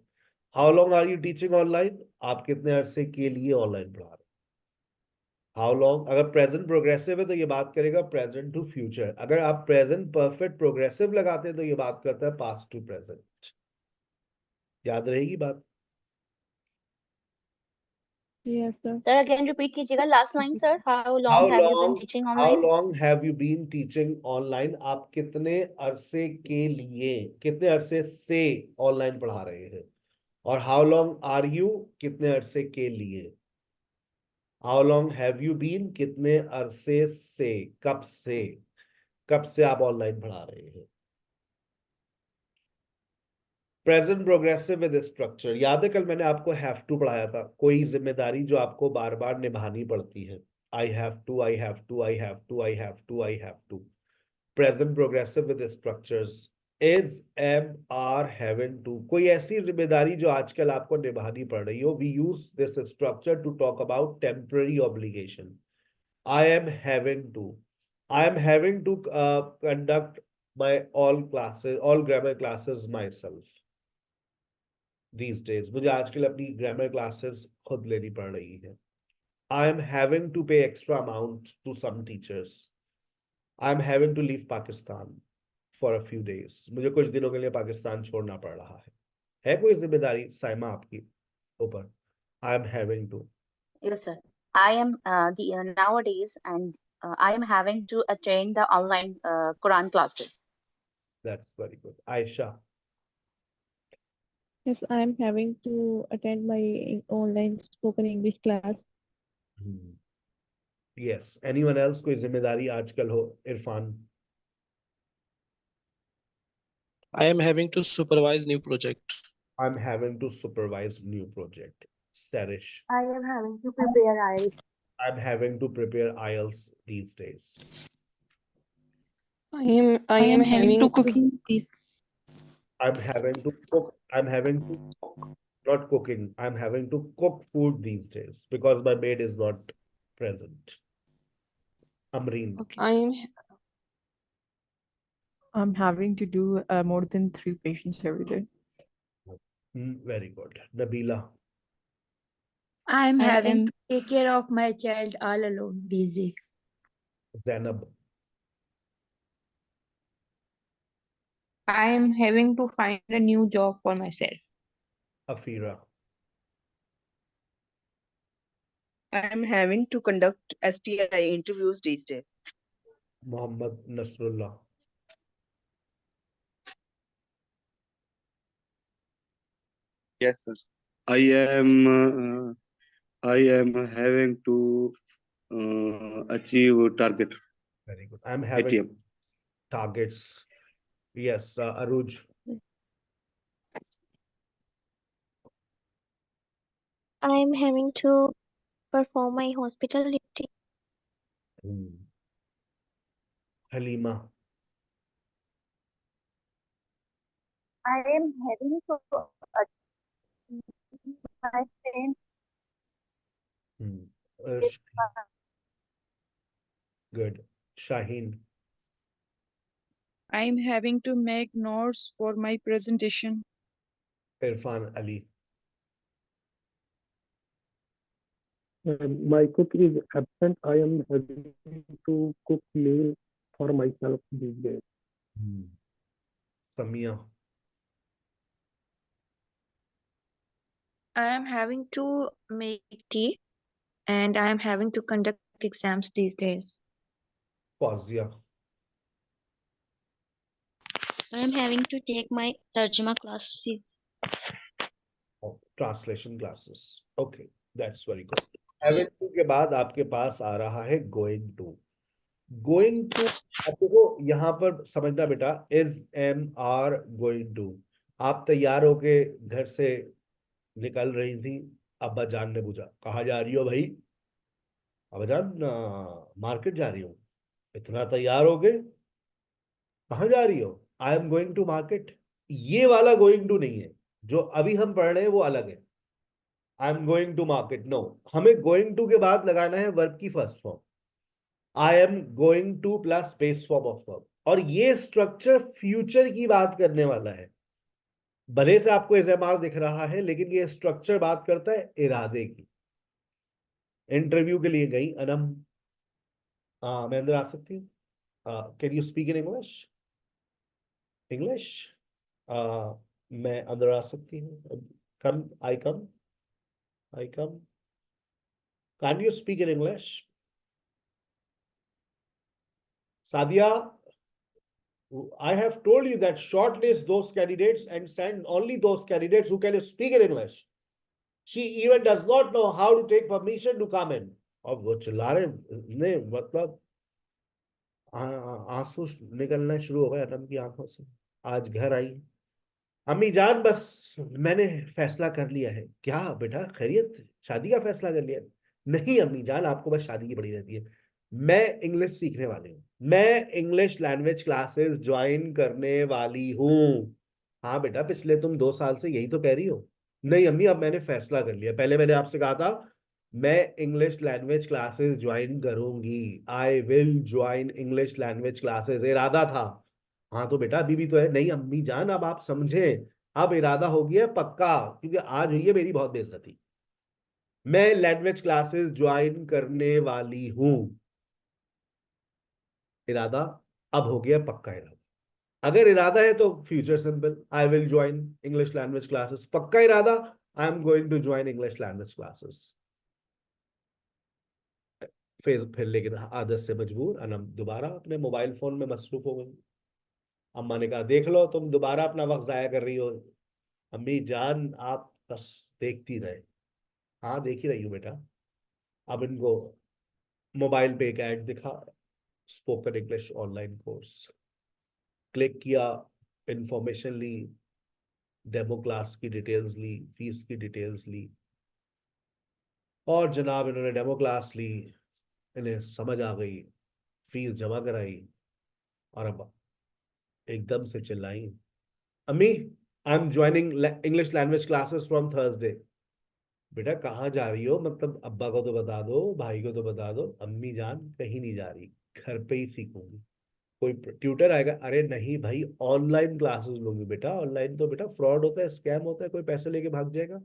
How long are you teaching online, आप कितने अरसे के लिए ऑनलाइन पढ़ा रहे हैं। हाउ लॉन्ग, अगर प्रेजेंट प्रोग्रेसिव है तो ये बात करेगा प्रेजेंट टू फ्यूचर, अगर आप प्रेजेंट परफेक्ट प्रोग्रेसिव लगाते हैं तो ये बात करता है पास्ट टू प्रेजेंट। याद रहेगी बात?
Yes, sir.
Sir, again repeat कीजिएगा last line, sir. How long
How
have you been
long,
teaching
how
online?
long have you been teaching online? आप कितने अरसे के लिए, कितने अरसे से ऑनलाइन पढ़ा रहे हैं? और how long are you, कितने अरसे के लिए? How long have you been, कितने अरसे से, कब से, कब से आप ऑनलाइन पढ़ा रहे हैं? प्रेजेंट प्रोग्रेसिव विद स्ट्रक्चर, याद है कल मैंने आपको हैव टू पढ़ाया था, कोई जिम्मेदारी जो आपको बार बार निभानी पड़ती है। I have to, I have to, I have to, I have to, I have to. Present progressive with structures, is, am, are, having to, कोई ऐसी जिम्मेदारी जो आजकल आपको निभानी पड़ रही हो, we use this structure to talk about temporary obligation. I am having to, I am having to conduct my all classes, all grammar classes myself these days, मुझे आजकल अपनी ग्रामर क्लासेस खुद लेनी पड़ रही है। I am having to pay extra amount to some teachers. I am having to leave Pakistan for a few days. मुझे कुछ दिनों के लिए पाकिस्तान छोड़ना पड़ रहा है कोई जिम्मेदारी साइमा आपकी ऊपर? I am having to.
Yes, sir. I am nowadays, and I am having to attend the online Quran classes.
That's very good. Aisha.
Yes, I am having to attend my online spoken English class.
Yes. Anyone else? कोई जिम्मेदारी आजकल हो? Irfan.
I am having to supervise new project.
I'm having to supervise new project. Sarish.
I am having to prepare IELTS.
I'm having to prepare IELTS these days.
I am having to cooking this.
I'm having to cook. I'm having to cook, not cooking. I'm having to cook food these days because my maid is not present. Amreen.
I'm having to do more than 3 patients every day.
Very good. Nabila.
I'm
I
having
am-
to take care of my child all alone these days.
Zainab.
I am having to find a new job for myself.
Afira.
I am having to conduct STI interviews these days.
Mohammad Nasrullah.
Yes, sir. I am having to achieve target.
Very good. I'm having
ATM.
targets. Yes, Aruj.
I am having to perform my hospital duty.
Halima.
I am having to achieve my friend.
Good. Shaheen.
I am having to make notes for my presentation.
Irfan Ali.
My cook is absent. I am having to cook meal for myself these days.
Samia.
I am having to make tea and I am having to conduct exams these days.
Fazia.
I am having to take my tarjuma classes.
Oh, translation classes. Okay, that's very good. Having to के बाद आपके पास आ रहा है going to. Going to, अब देखो यहाँ पर समझना बेटा, is, am, are, going to. आप तैयार होके घर से निकल रही थी, अब्बा जान ने पूछा कहाँ जा रही हो भाई? अब्बा जान मार्केट जा रही हूँ। इतना तैयार हो गए, कहाँ जा रही हो? I am going to market. ये वाला गोइंग टू नहीं है, जो अभी हम पढ़ रहे हैं वो अलग है। I am going to market, no, हमें गोइंग टू के बाद लगाना है वर्ब की first form. I am going to plus base form of verb, और ये स्ट्रक्चर फ्यूचर की बात करने वाला है। भले से आपको एसएमआर दिख रहा है, लेकिन ये स्ट्रक्चर बात करता है इरादे की। इंटरव्यू के लिए गई अनम। मैं अंदर आ सकती हूँ? Can you speak in English? English? मैं अंदर आ सकती हूँ? Come, I come, I come. Can you speak in English? Sadia, I have told you that shortlist those candidates and send only those candidates who can speak in English. She even does not know how to take permission to come in. और वो चिल्ला रहे ने, मतलब आंसू निकलना शुरू हो गए अनम की आंखों से। आज घर आई, अम्मी जान बस मैंने फैसला कर लिया है। क्या बेटा, खैरियत? शादी का फैसला कर लिया? नहीं अम्मी जान, आपको बस शादी की पड़ी रहती है। मैं इंग्लिश सीखने वाली हूँ, मैं इंग्लिश लैंग्वेज क्लासेस ज्वाइन करने वाली हूँ। हाँ बेटा, पिछले तुम 2 साल से यही तो कह रही हो। नहीं अम्मी, अब मैंने फैसला कर लिया। पहले मैंने आपसे कहा था मैं इंग्लिश लैंग्वेज क्लासेस ज्वाइन करूंगी। आई will join English language classes, इरादा था। हाँ तो बेटा अभी भी तो है। नहीं अम्मी जान, अब आप समझे, अब इरादा हो गया पक्का, क्योंकि आज हुई है मेरी बहुत बेइज्जती। मैं लैंग्वेज क्लासेस ज्वाइन करने वाली हूं। इरादा अब हो गया पक्का इरादा। अगर इरादा है तो future simple, I will join English language classes. पक्का इरादा, I am going to join English language classes. फिर लेकिन आदत से मजबूर अनम दोबारा अपने मोबाइल फोन में मसरूफ हो गई। अम्मा ने कहा देख लो, तुम दोबारा अपना वक्त जाया कर रही हो। अम्मी जान आप बस देखती रहे। हाँ देख ही रही हूँ बेटा। अब इनको मोबाइल पे एक ऐड दिखा, spoken English online course. Click किया, इंफॉर्मेशन ली, डेमो क्लास की डिटेल्स ली, फीस की डिटेल्स ली, और जनाब इन्होंने डेमो क्लास ली, इन्हें समझ आ गई, फीस जमा कराई, और अब एकदम से चिल्लाई, अम्मी I am joining English language classes from Thursday. बेटा कहाँ जा रही हो? मतलब अब्बा को तो बता दो, भाई को तो बता दो। अम्मी जान कहीं नहीं जा रही, घर पे ही सीखूंगी। कोई ट्यूटर आएगा? अरे नहीं भाई, ऑनलाइन क्लासेस लूंगी बेटा। ऑनलाइन तो बेटा फ्रॉड होता है, स्कैम होता है, कोई पैसे लेके भाग जाएगा।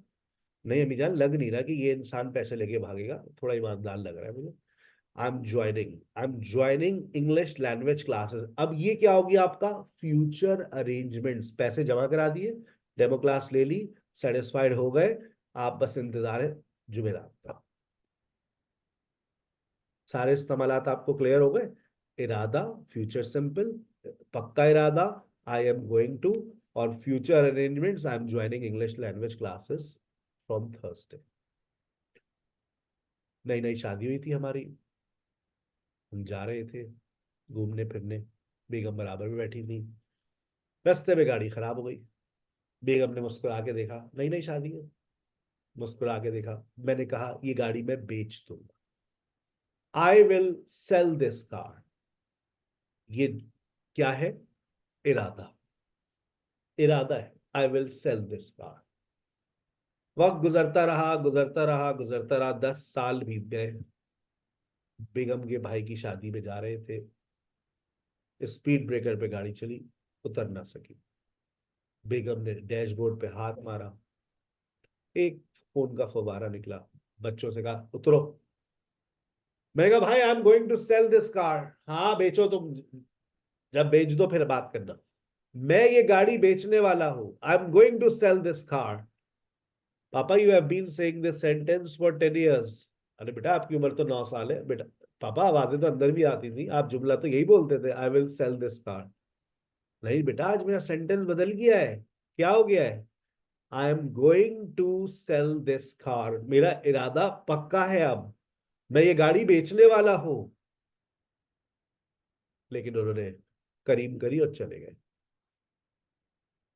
नहीं अम्मी जान, लग नहीं रहा कि ये इंसान पैसे लेके भागेगा, थोड़ा ईमानदार लग रहा है मुझे। I am joining English language classes. अब ये क्या होगी आपका? Future arrangements. पैसे जमा करा दिए, डेमो क्लास ले ली, सेटिस्फाइड हो गए, आप बस इंतजार है जुमेरात का। सारे इस्तेमालात आपको क्लियर हो गए। इरादा फ्यूचर सिंपल, पक्का इरादा आई एम गोइंग टू, और future arrangements I am joining English language classes from Thursday. नई नई शादी हुई थी हमारी, हम जा रहे थे घूमने फिरने, बेगम बराबर में बैठी थी। रास्ते में गाड़ी खराब हो गई। बेगम ने मुस्कुरा के देखा, नई नई शादी है, मुस्कुरा के देखा। मैंने कहा ये गाड़ी मैं बेच दूंगा। I will sell this car. ये क्या है? इरादा, इरादा है। I will sell this car. वक्त गुजरता रहा, गुजरता रहा, गुजरता रहा। 10 साल बीत गए। बेगम के भाई की शादी में जा रहे थे, स्पीड ब्रेकर पे गाड़ी चली, उतर ना सकी। बेगम ने डैशबोर्ड पे हाथ मारा, एक फोन का फव्वारा निकला, बच्चों से कहा उतरो। मैंने कहा भाई I am going to sell this car. हाँ बेचो तुम, जब बेच दो फिर बात करना। मैं ये गाड़ी बेचने वाला हूं। I am going to sell this car. पापा you have been saying this sentence for 10 years। अरे बेटा आपकी उम्र तो 9 साल है बेटा। पापा आवाजें तो अंदर भी आती थी, आप जुमला तो यही बोलते थे, I will sell this car. नहीं बेटा, आज मेरा सेंटेंस बदल गया है। क्या हो गया है? I am going to sell this car. मेरा इरादा पक्का है, अब मैं ये गाड़ी बेचने वाला हूं। लेकिन उन्होंने करीम करी और चले गए।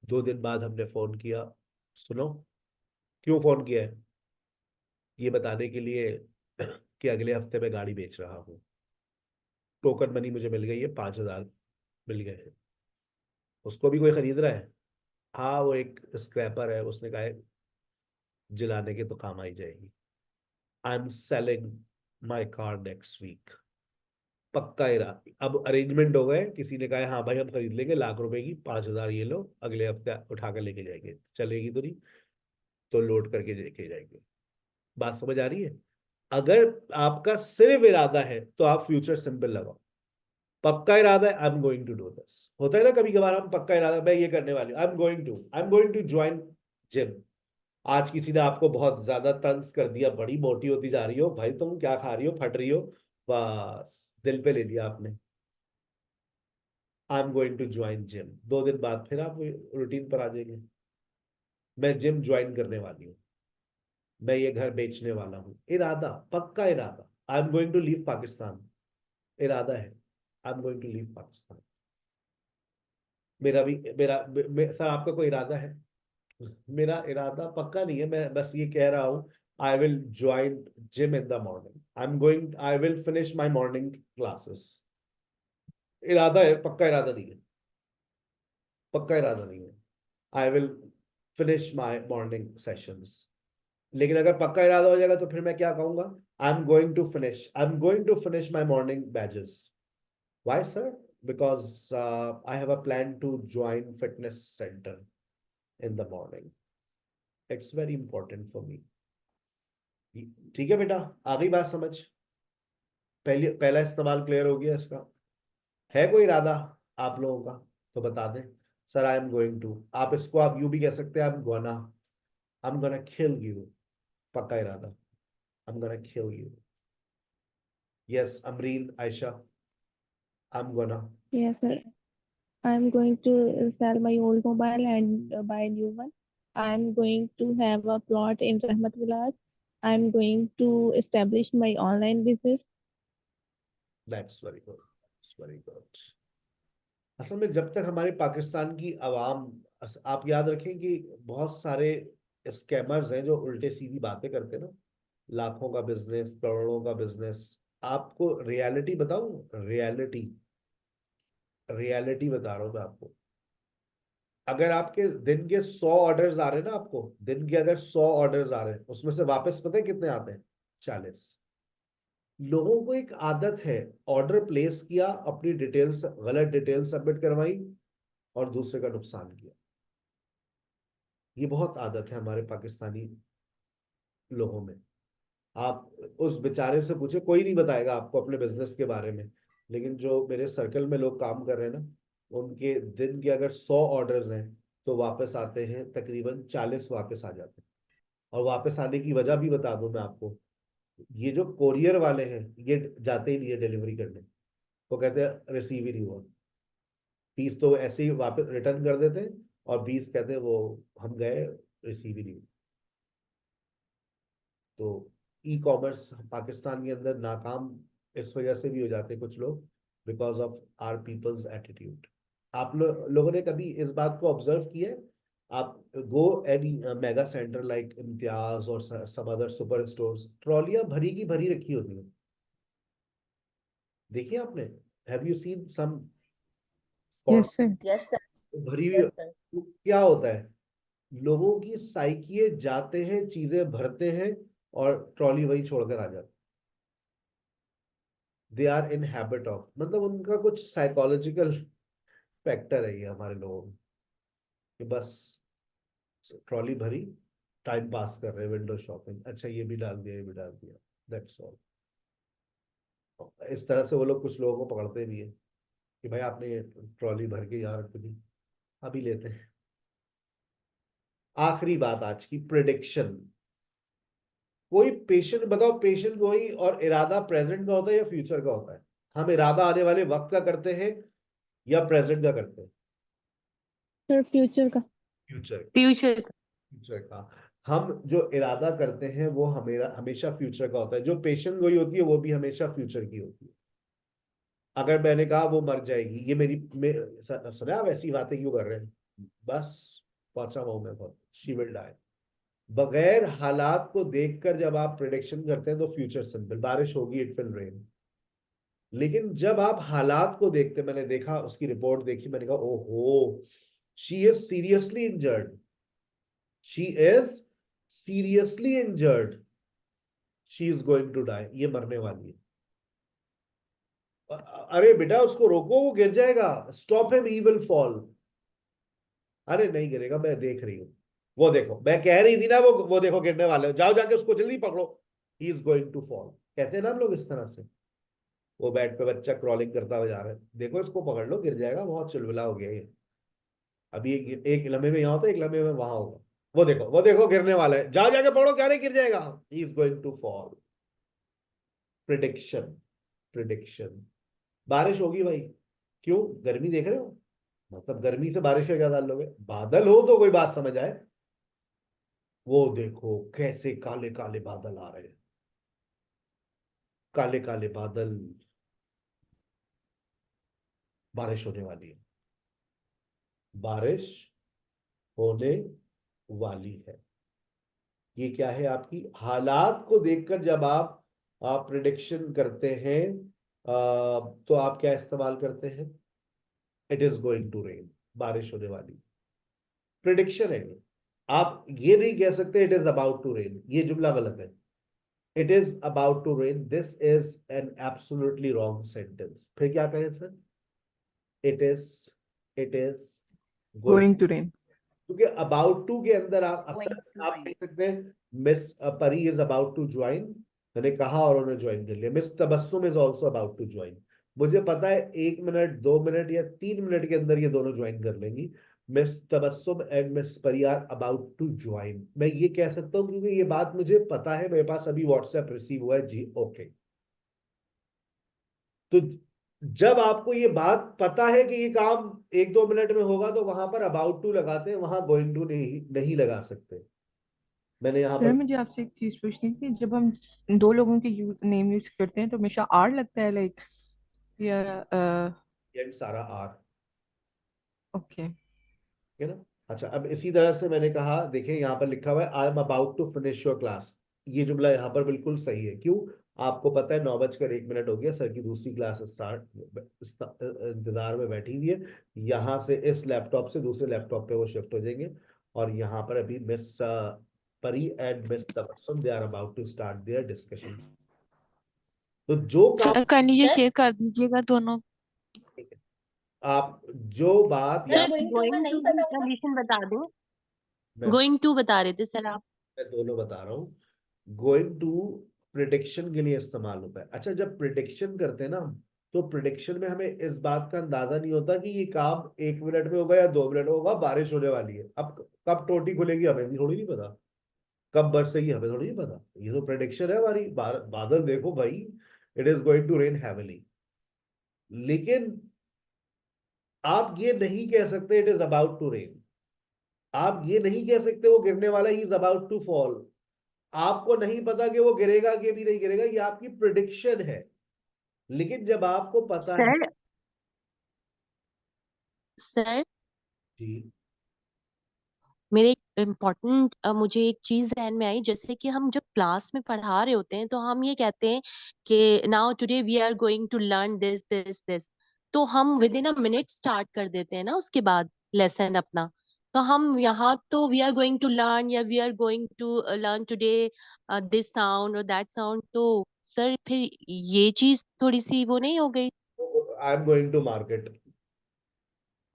2 दिन बाद हमने फोन किया, सुनो क्यों फोन किया है? ये बताने के लिए कि अगले हफ्ते में गाड़ी बेच रहा हूं। टोकन मनी मुझे मिल गई है, 5,000 मिल गए हैं। उसको भी कोई खरीद रहा है? हाँ वो एक स्क्रैपर है, उसने कहा है जलाने के तो काम आई जाएगी। I am selling my car next week. पक्का इरादा। अब अरेंजमेंट हो गए, किसी ने कहा हाँ भाई हम खरीद लेंगे, ₹1,00,000 की, 5,000 ये लो, अगले हफ्ते उठाकर लेके जाएंगे। चलेगी तो नहीं तो लोड करके लेके जाएंगे। बात समझ आ रही है? अगर आपका सिर्फ इरादा है तो आप फ्यूचर सिंपल लगाओ। पक्का इरादा है, I am going to do this. होता है ना कभी कभार, हम पक्का इरादा, मैं ये करने वाली हूँ, I am going to join gym. आज किसी ने आपको बहुत ज्यादा तंज कर दिया, बड़ी मोटी होती जा रही हो भाई, तुम क्या खा रही हो, फट रही हो, बस दिल पे ले लिया आपने, I am going to join gym. 2 दिन बाद फिर आप रूटीन पर आ जाएंगे, मैं जिम ज्वाइन करने वाली हूँ, मैं ये घर बेचने वाला हूँ। इरादा, पक्का इरादा, I am going to leave Pakistan, इरादा है, I am going to leave Pakistan. मेरा भी सर आपका कोई इरादा है? मेरा इरादा पक्का नहीं है, मैं बस ये कह रहा हूँ, आई will join gym in the morning, I will finish my morning classes. इरादा है, पक्का इरादा नहीं है, पक्का इरादा नहीं है, I will finish my morning sessions. लेकिन अगर पक्का इरादा हो जाएगा तो फिर मैं क्या कहूंगा, I am going to finish my morning batches. Why sir? Because I have a plan to join fitness centre in the morning. It's very important for me. ठीक है बेटा, आ गई बात समझ? पहला इस्तेमाल क्लियर हो गया इसका? है कोई इरादा आप लोगों का तो बता दें। Sir I am going to, आप इसको आप यूं भी कह सकते हैं, I am gonna kill you. पक्का इरादा, I am gonna kill you. Yes Amreen, Ayesha, I am gonna.
Yes, sir. I'm going to sell my old mobile and buy a new one. I'm going to have a plot in Rahmat Vilas. I'm going to establish my online business.
That's very good. That's very good. असल में जब तक हमारे पाकिस्तान की आवाम, आप याद रखें कि बहुत सारे स्कैमर्स हैं जो उल्टे सीधी बातें करते हैं ना, लाखों का बिजनेस, करोड़ों का बिजनेस। आपको रियलिटी बताऊं, रियलिटी बता रहा हूं मैं आपको। अगर आपके दिन के 100 ऑर्डर्स आ रहे हैं ना, आपको दिन के अगर 100 ऑर्डर्स आ रहे हैं, उसमें से वापस पता है कितने आते हैं? 40। लोगों को एक आदत है, ऑर्डर प्लेस किया, अपनी डिटेल्स, गलत डिटेल्स सबमिट करवाई और दूसरे का नुकसान किया। ये बहुत आदत है हमारे पाकिस्तानी लोगों में। आप उस बेचारे से पूछे, कोई नहीं बताएगा आपको अपने बिजनेस के बारे में, लेकिन जो मेरे सर्कल में लोग काम कर रहे हैं ना, उनके दिन के अगर 100 ऑर्डर्स हैं तो वापस आते हैं तकरीबन 40 वापस आ जाते हैं। और वापस आने की वजह भी बता दूं मैं आपको, ये जो कोरियर वाले हैं ये जाते ही नहीं है डिलीवरी करने, वो कहते हैं रिसीव ही नहीं हुआ। 30 तो ऐसे ही वापस रिटर्न कर देते हैं और 20 कहते हैं वो हम गए, रिसीव ही नहीं हुआ। तो ई कॉमर्स पाकिस्तान के अंदर नाकाम इस वजह से भी हो जाते हैं कुछ लोग, because of our people's attitude. आप लोगों ने कभी इस बात को ऑब्जर्व किया है? आप go any mega centre like Imtiaz और सम अदर सुपर स्टोर्स, ट्रॉलियां भरी की भरी रखी होती हैं, देखिए आपने? Have you seen some?
Yes, sir.
Yes, sir.
भरी हुई। तो क्या होता है, लोगों की साइकिए जाते हैं, चीजें भरते हैं और ट्रॉली वही छोड़कर आ जाते। They are in habit of, मतलब उनका कुछ साइकोलॉजिकल फैक्टर है ये हमारे लोगों में, कि बस ट्रॉली भरी, टाइम पास कर रहे हैं, विंडो शॉपिंग, अच्छा ये भी डाल दिया, ये भी डाल दिया, दैट्स ऑल। इस तरह से वो लोग कुछ लोगों को पकड़ते भी है कि भाई आपने ट्रॉली भर के यहाँ रख दी, अभी लेते हैं। आखिरी बात आज की, प्रेडिक्शन। कोई पेशेंट बताओ, पेशेंट वही और इरादा प्रेजेंट का होता है या फ्यूचर का होता है? हम इरादा आने वाले वक्त का करते हैं या प्रेजेंट का करते हैं?
Sir, future का।
फ्यूचर का। हम जो इरादा करते हैं वो हमेशा फ्यूचर का होता है। जो पेशेंट गोई होती है वो भी हमेशा फ्यूचर की होती है। अगर मैंने कहा वो मर जाएगी, ये सुना आप ऐसी बातें क्यों कर रहे हैं? बस पहुंचा हूं मैं बहुत, शी विल डाई। बगैर हालात को देखकर जब आप प्रेडिक्शन करते हैं तो फ्यूचर सिंपल, बारिश होगी, इट विल रेन। लेकिन जब आप हालात को देखते, मैंने देखा, उसकी रिपोर्ट देखी, मैंने कहा ओहो, she is seriously injured, she is seriously injured, she is going to die, ये मरने वाली है। अरे बेटा उसको रोको, वो गिर जाएगा, stop him, he will fall. अरे नहीं गिरेगा, मैं देख रही हूँ, वो देखो, मैं कह रही थी ना, वो देखो गिरने वाले, जाओ जाके उसको जल्दी पकड़ो। He is going to fall, कहते हैं ना हम लोग इस तरह से। वो बेड पे बच्चा क्रॉलिंग करता हुआ जा रहा है, देखो इसको पकड़ लो, गिर जाएगा, बहुत चुलबुला हो गया ये। अभी एक लम्हे में यहाँ होता है, एक लम्हे में वहां होगा। वो देखो गिरने वाला है, जाके पकड़ो, क्या नहीं गिर जाएगा, he is going to fall. Prediction, prediction. बारिश होगी भाई, क्यों? गर्मी देख रहे हो, मतलब गर्मी से बारिश का क्या ताल्लुक है? बादल हो तो कोई बात समझ आए। वो देखो कैसे काले काले बादल आ रहे हैं, काले काले बादल, बारिश होने वाली है, बारिश होने वाली है। ये क्या है? आपकी हालात को देखकर जब आप प्रिडिक्शन करते हैं तो आप क्या इस्तेमाल करते हैं? It is going to rain, बारिश होने वाली, प्रिडिक्शन है ये। आप ये नहीं कह सकते it is about to rain, ये जुमला गलत है। It is about to rain, this is an absolutely wrong sentence. फिर क्या कहें sir? It is
Going to rain.
क्योंकि अबाउट टू के अंदर आप अक्सर आप कह सकते हैं miss Pari is about to join, मैंने कहा और उन्होंने ज्वाइन कर लिया। Miss Tabassum is also about to join, मुझे पता है 1 मिनट 2 मिनट या 3 मिनट के अंदर ये दोनों ज्वाइन कर लेंगी। मिस तबस्सुम एंड मिस परी आर अबाउट टू ज्वाइन, मैं ये कह सकता हूँ क्योंकि ये बात मुझे पता है, मेरे पास अभी व्हाट्सएप रिसीव हुआ है जी। ओके, तो जब आपको ये बात पता है कि ये काम 1-2 मिनट में होगा तो वहां पर अबाउट टू लगाते हैं, वहां गोइंग टू नहीं लगा सकते। मैंने यहाँ
सर
पर
मुझे आपसे एक चीज पूछनी थी, जब हम दो लोगों के नेम यूज करते हैं तो हमेशा आर लगता है, लाइक या
एंड सारा आर,
ओके।
है ना? अच्छा, अब इसी तरह से मैंने कहा, देखें यहाँ पर लिखा हुआ है I am about to finish your class, ये जुमला यहाँ पर बिल्कुल सही है। क्यों? आपको पता है 9:01 हो गया, सर की दूसरी क्लास स्टार्ट इंतजार में बैठी हुई है। यहाँ से इस लैपटॉप से दूसरे लैपटॉप पे वो शिफ्ट हो जाएंगे, और यहाँ पर अभी miss Pari and miss Tabassum they are about to start their discussion. तो जो काम
सर कर लीजिए, शेयर कर दीजिएगा दोनों।
आप जो बात
सर
यहाँ
गोइंग टू की कंडीशन बता दो,
मैं
गोइंग टू बता रहे थे सर आप।
मैं दोनों बता रहा हूँ। गोइंग टू प्रिडिक्शन के लिए इस्तेमाल होता है। अच्छा, जब प्रिडिक्शन करते हैं ना हम, तो प्रिडिक्शन में हमें इस बात का अंदाजा नहीं होता कि ये काम 1 मिनट में होगा या 2 मिनट में होगा, बारिश होने वाली है। अब कब टोटी खुलेगी हमें भी थोड़ी नहीं पता, कब बरसेगी हमें थोड़ी नहीं पता। ये तो प्रिडिक्शन है हमारी। बादल देखो भाई, it is going to rain heavily, लेकिन आप ये नहीं कह सकते it is about to rain. आप ये नहीं कह सकते वो गिरने वाला he is about to fall. आपको नहीं पता कि वो गिरेगा कि भी नहीं गिरेगा, ये आपकी प्रिडिक्शन है। लेकिन जब आपको पता है
सर
जी,
मेरे इम्पोर्टेंट मुझे एक चीज ध्यान में आई, जैसे कि हम जब क्लास में पढ़ा रहे होते हैं तो हम ये कहते हैं कि now today we are going to learn this this this, तो हम within a minute start कर देते हैं ना उसके बाद लेसन अपना। तो हम यहाँ तो we are going to learn या we are going to learn today this sound और दैट साउंड, तो सर फिर ये चीज थोड़ी सी वो नहीं हो गई?
I am going to market,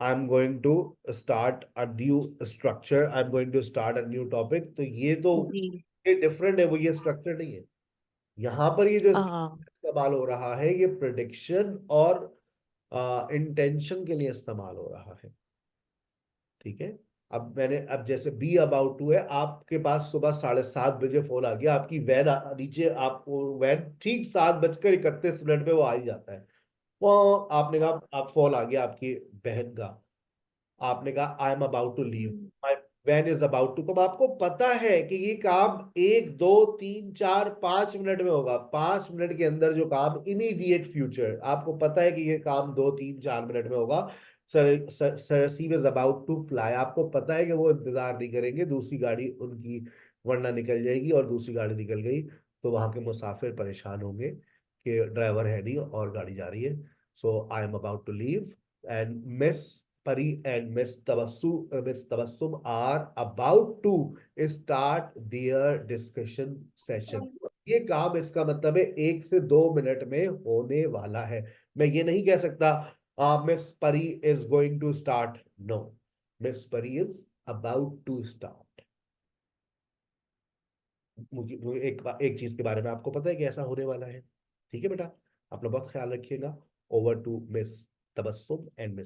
I am going to start a new structure, I am going to start a new topic, तो ये तो
जी
ये डिफरेंट है, वो ये स्ट्रक्चर नहीं है। यहाँ पर ये जो
हाँ
इस्तेमाल हो रहा है ये प्रिडिक्शन और इंटेंशन के लिए इस्तेमाल हो रहा है। ठीक है, अब जैसे बी अबाउट टू है, आपके पास सुबह 7:30 बजे फोन आ गया, आपकी वैन नीचे, आपको वैन ठीक 7:31 पे वो आ ही जाता है। वो आपने कहा, आप फोन आ गया आपकी बहन का, आपने कहा I am about to leave, my van is about to, तो आपको पता है कि ये काम 1 2 3 4 5 मिनट में होगा। 5 मिनट के अंदर जो काम, इमीडिएट फ्यूचर, आपको पता है कि ये काम 2 3 4 मिनट में होगा। सरसीव इज अबाउट टू फ्लाई, आपको पता है कि वो इंतजार नहीं करेंगे, दूसरी गाड़ी उनकी वरना निकल जाएगी, और दूसरी गाड़ी निकल गई तो वहां के मुसाफिर परेशान होंगे कि ड्राइवर है नहीं और गाड़ी जा रही है। So I am about to leave and miss Pari and Miss Tabassum are about to start their discussion session. ये काम, इसका मतलब है 1 से 2 मिनट में होने वाला है। मैं ये नहीं कह सकता miss Pari is going to start, no, miss Pari is about to start. मुझे एक चीज के बारे में आपको पता है कि ऐसा होने वाला है। ठीक है बेटा, अपना बहुत ख्याल रखिएगा। Over to miss Tabassum and miss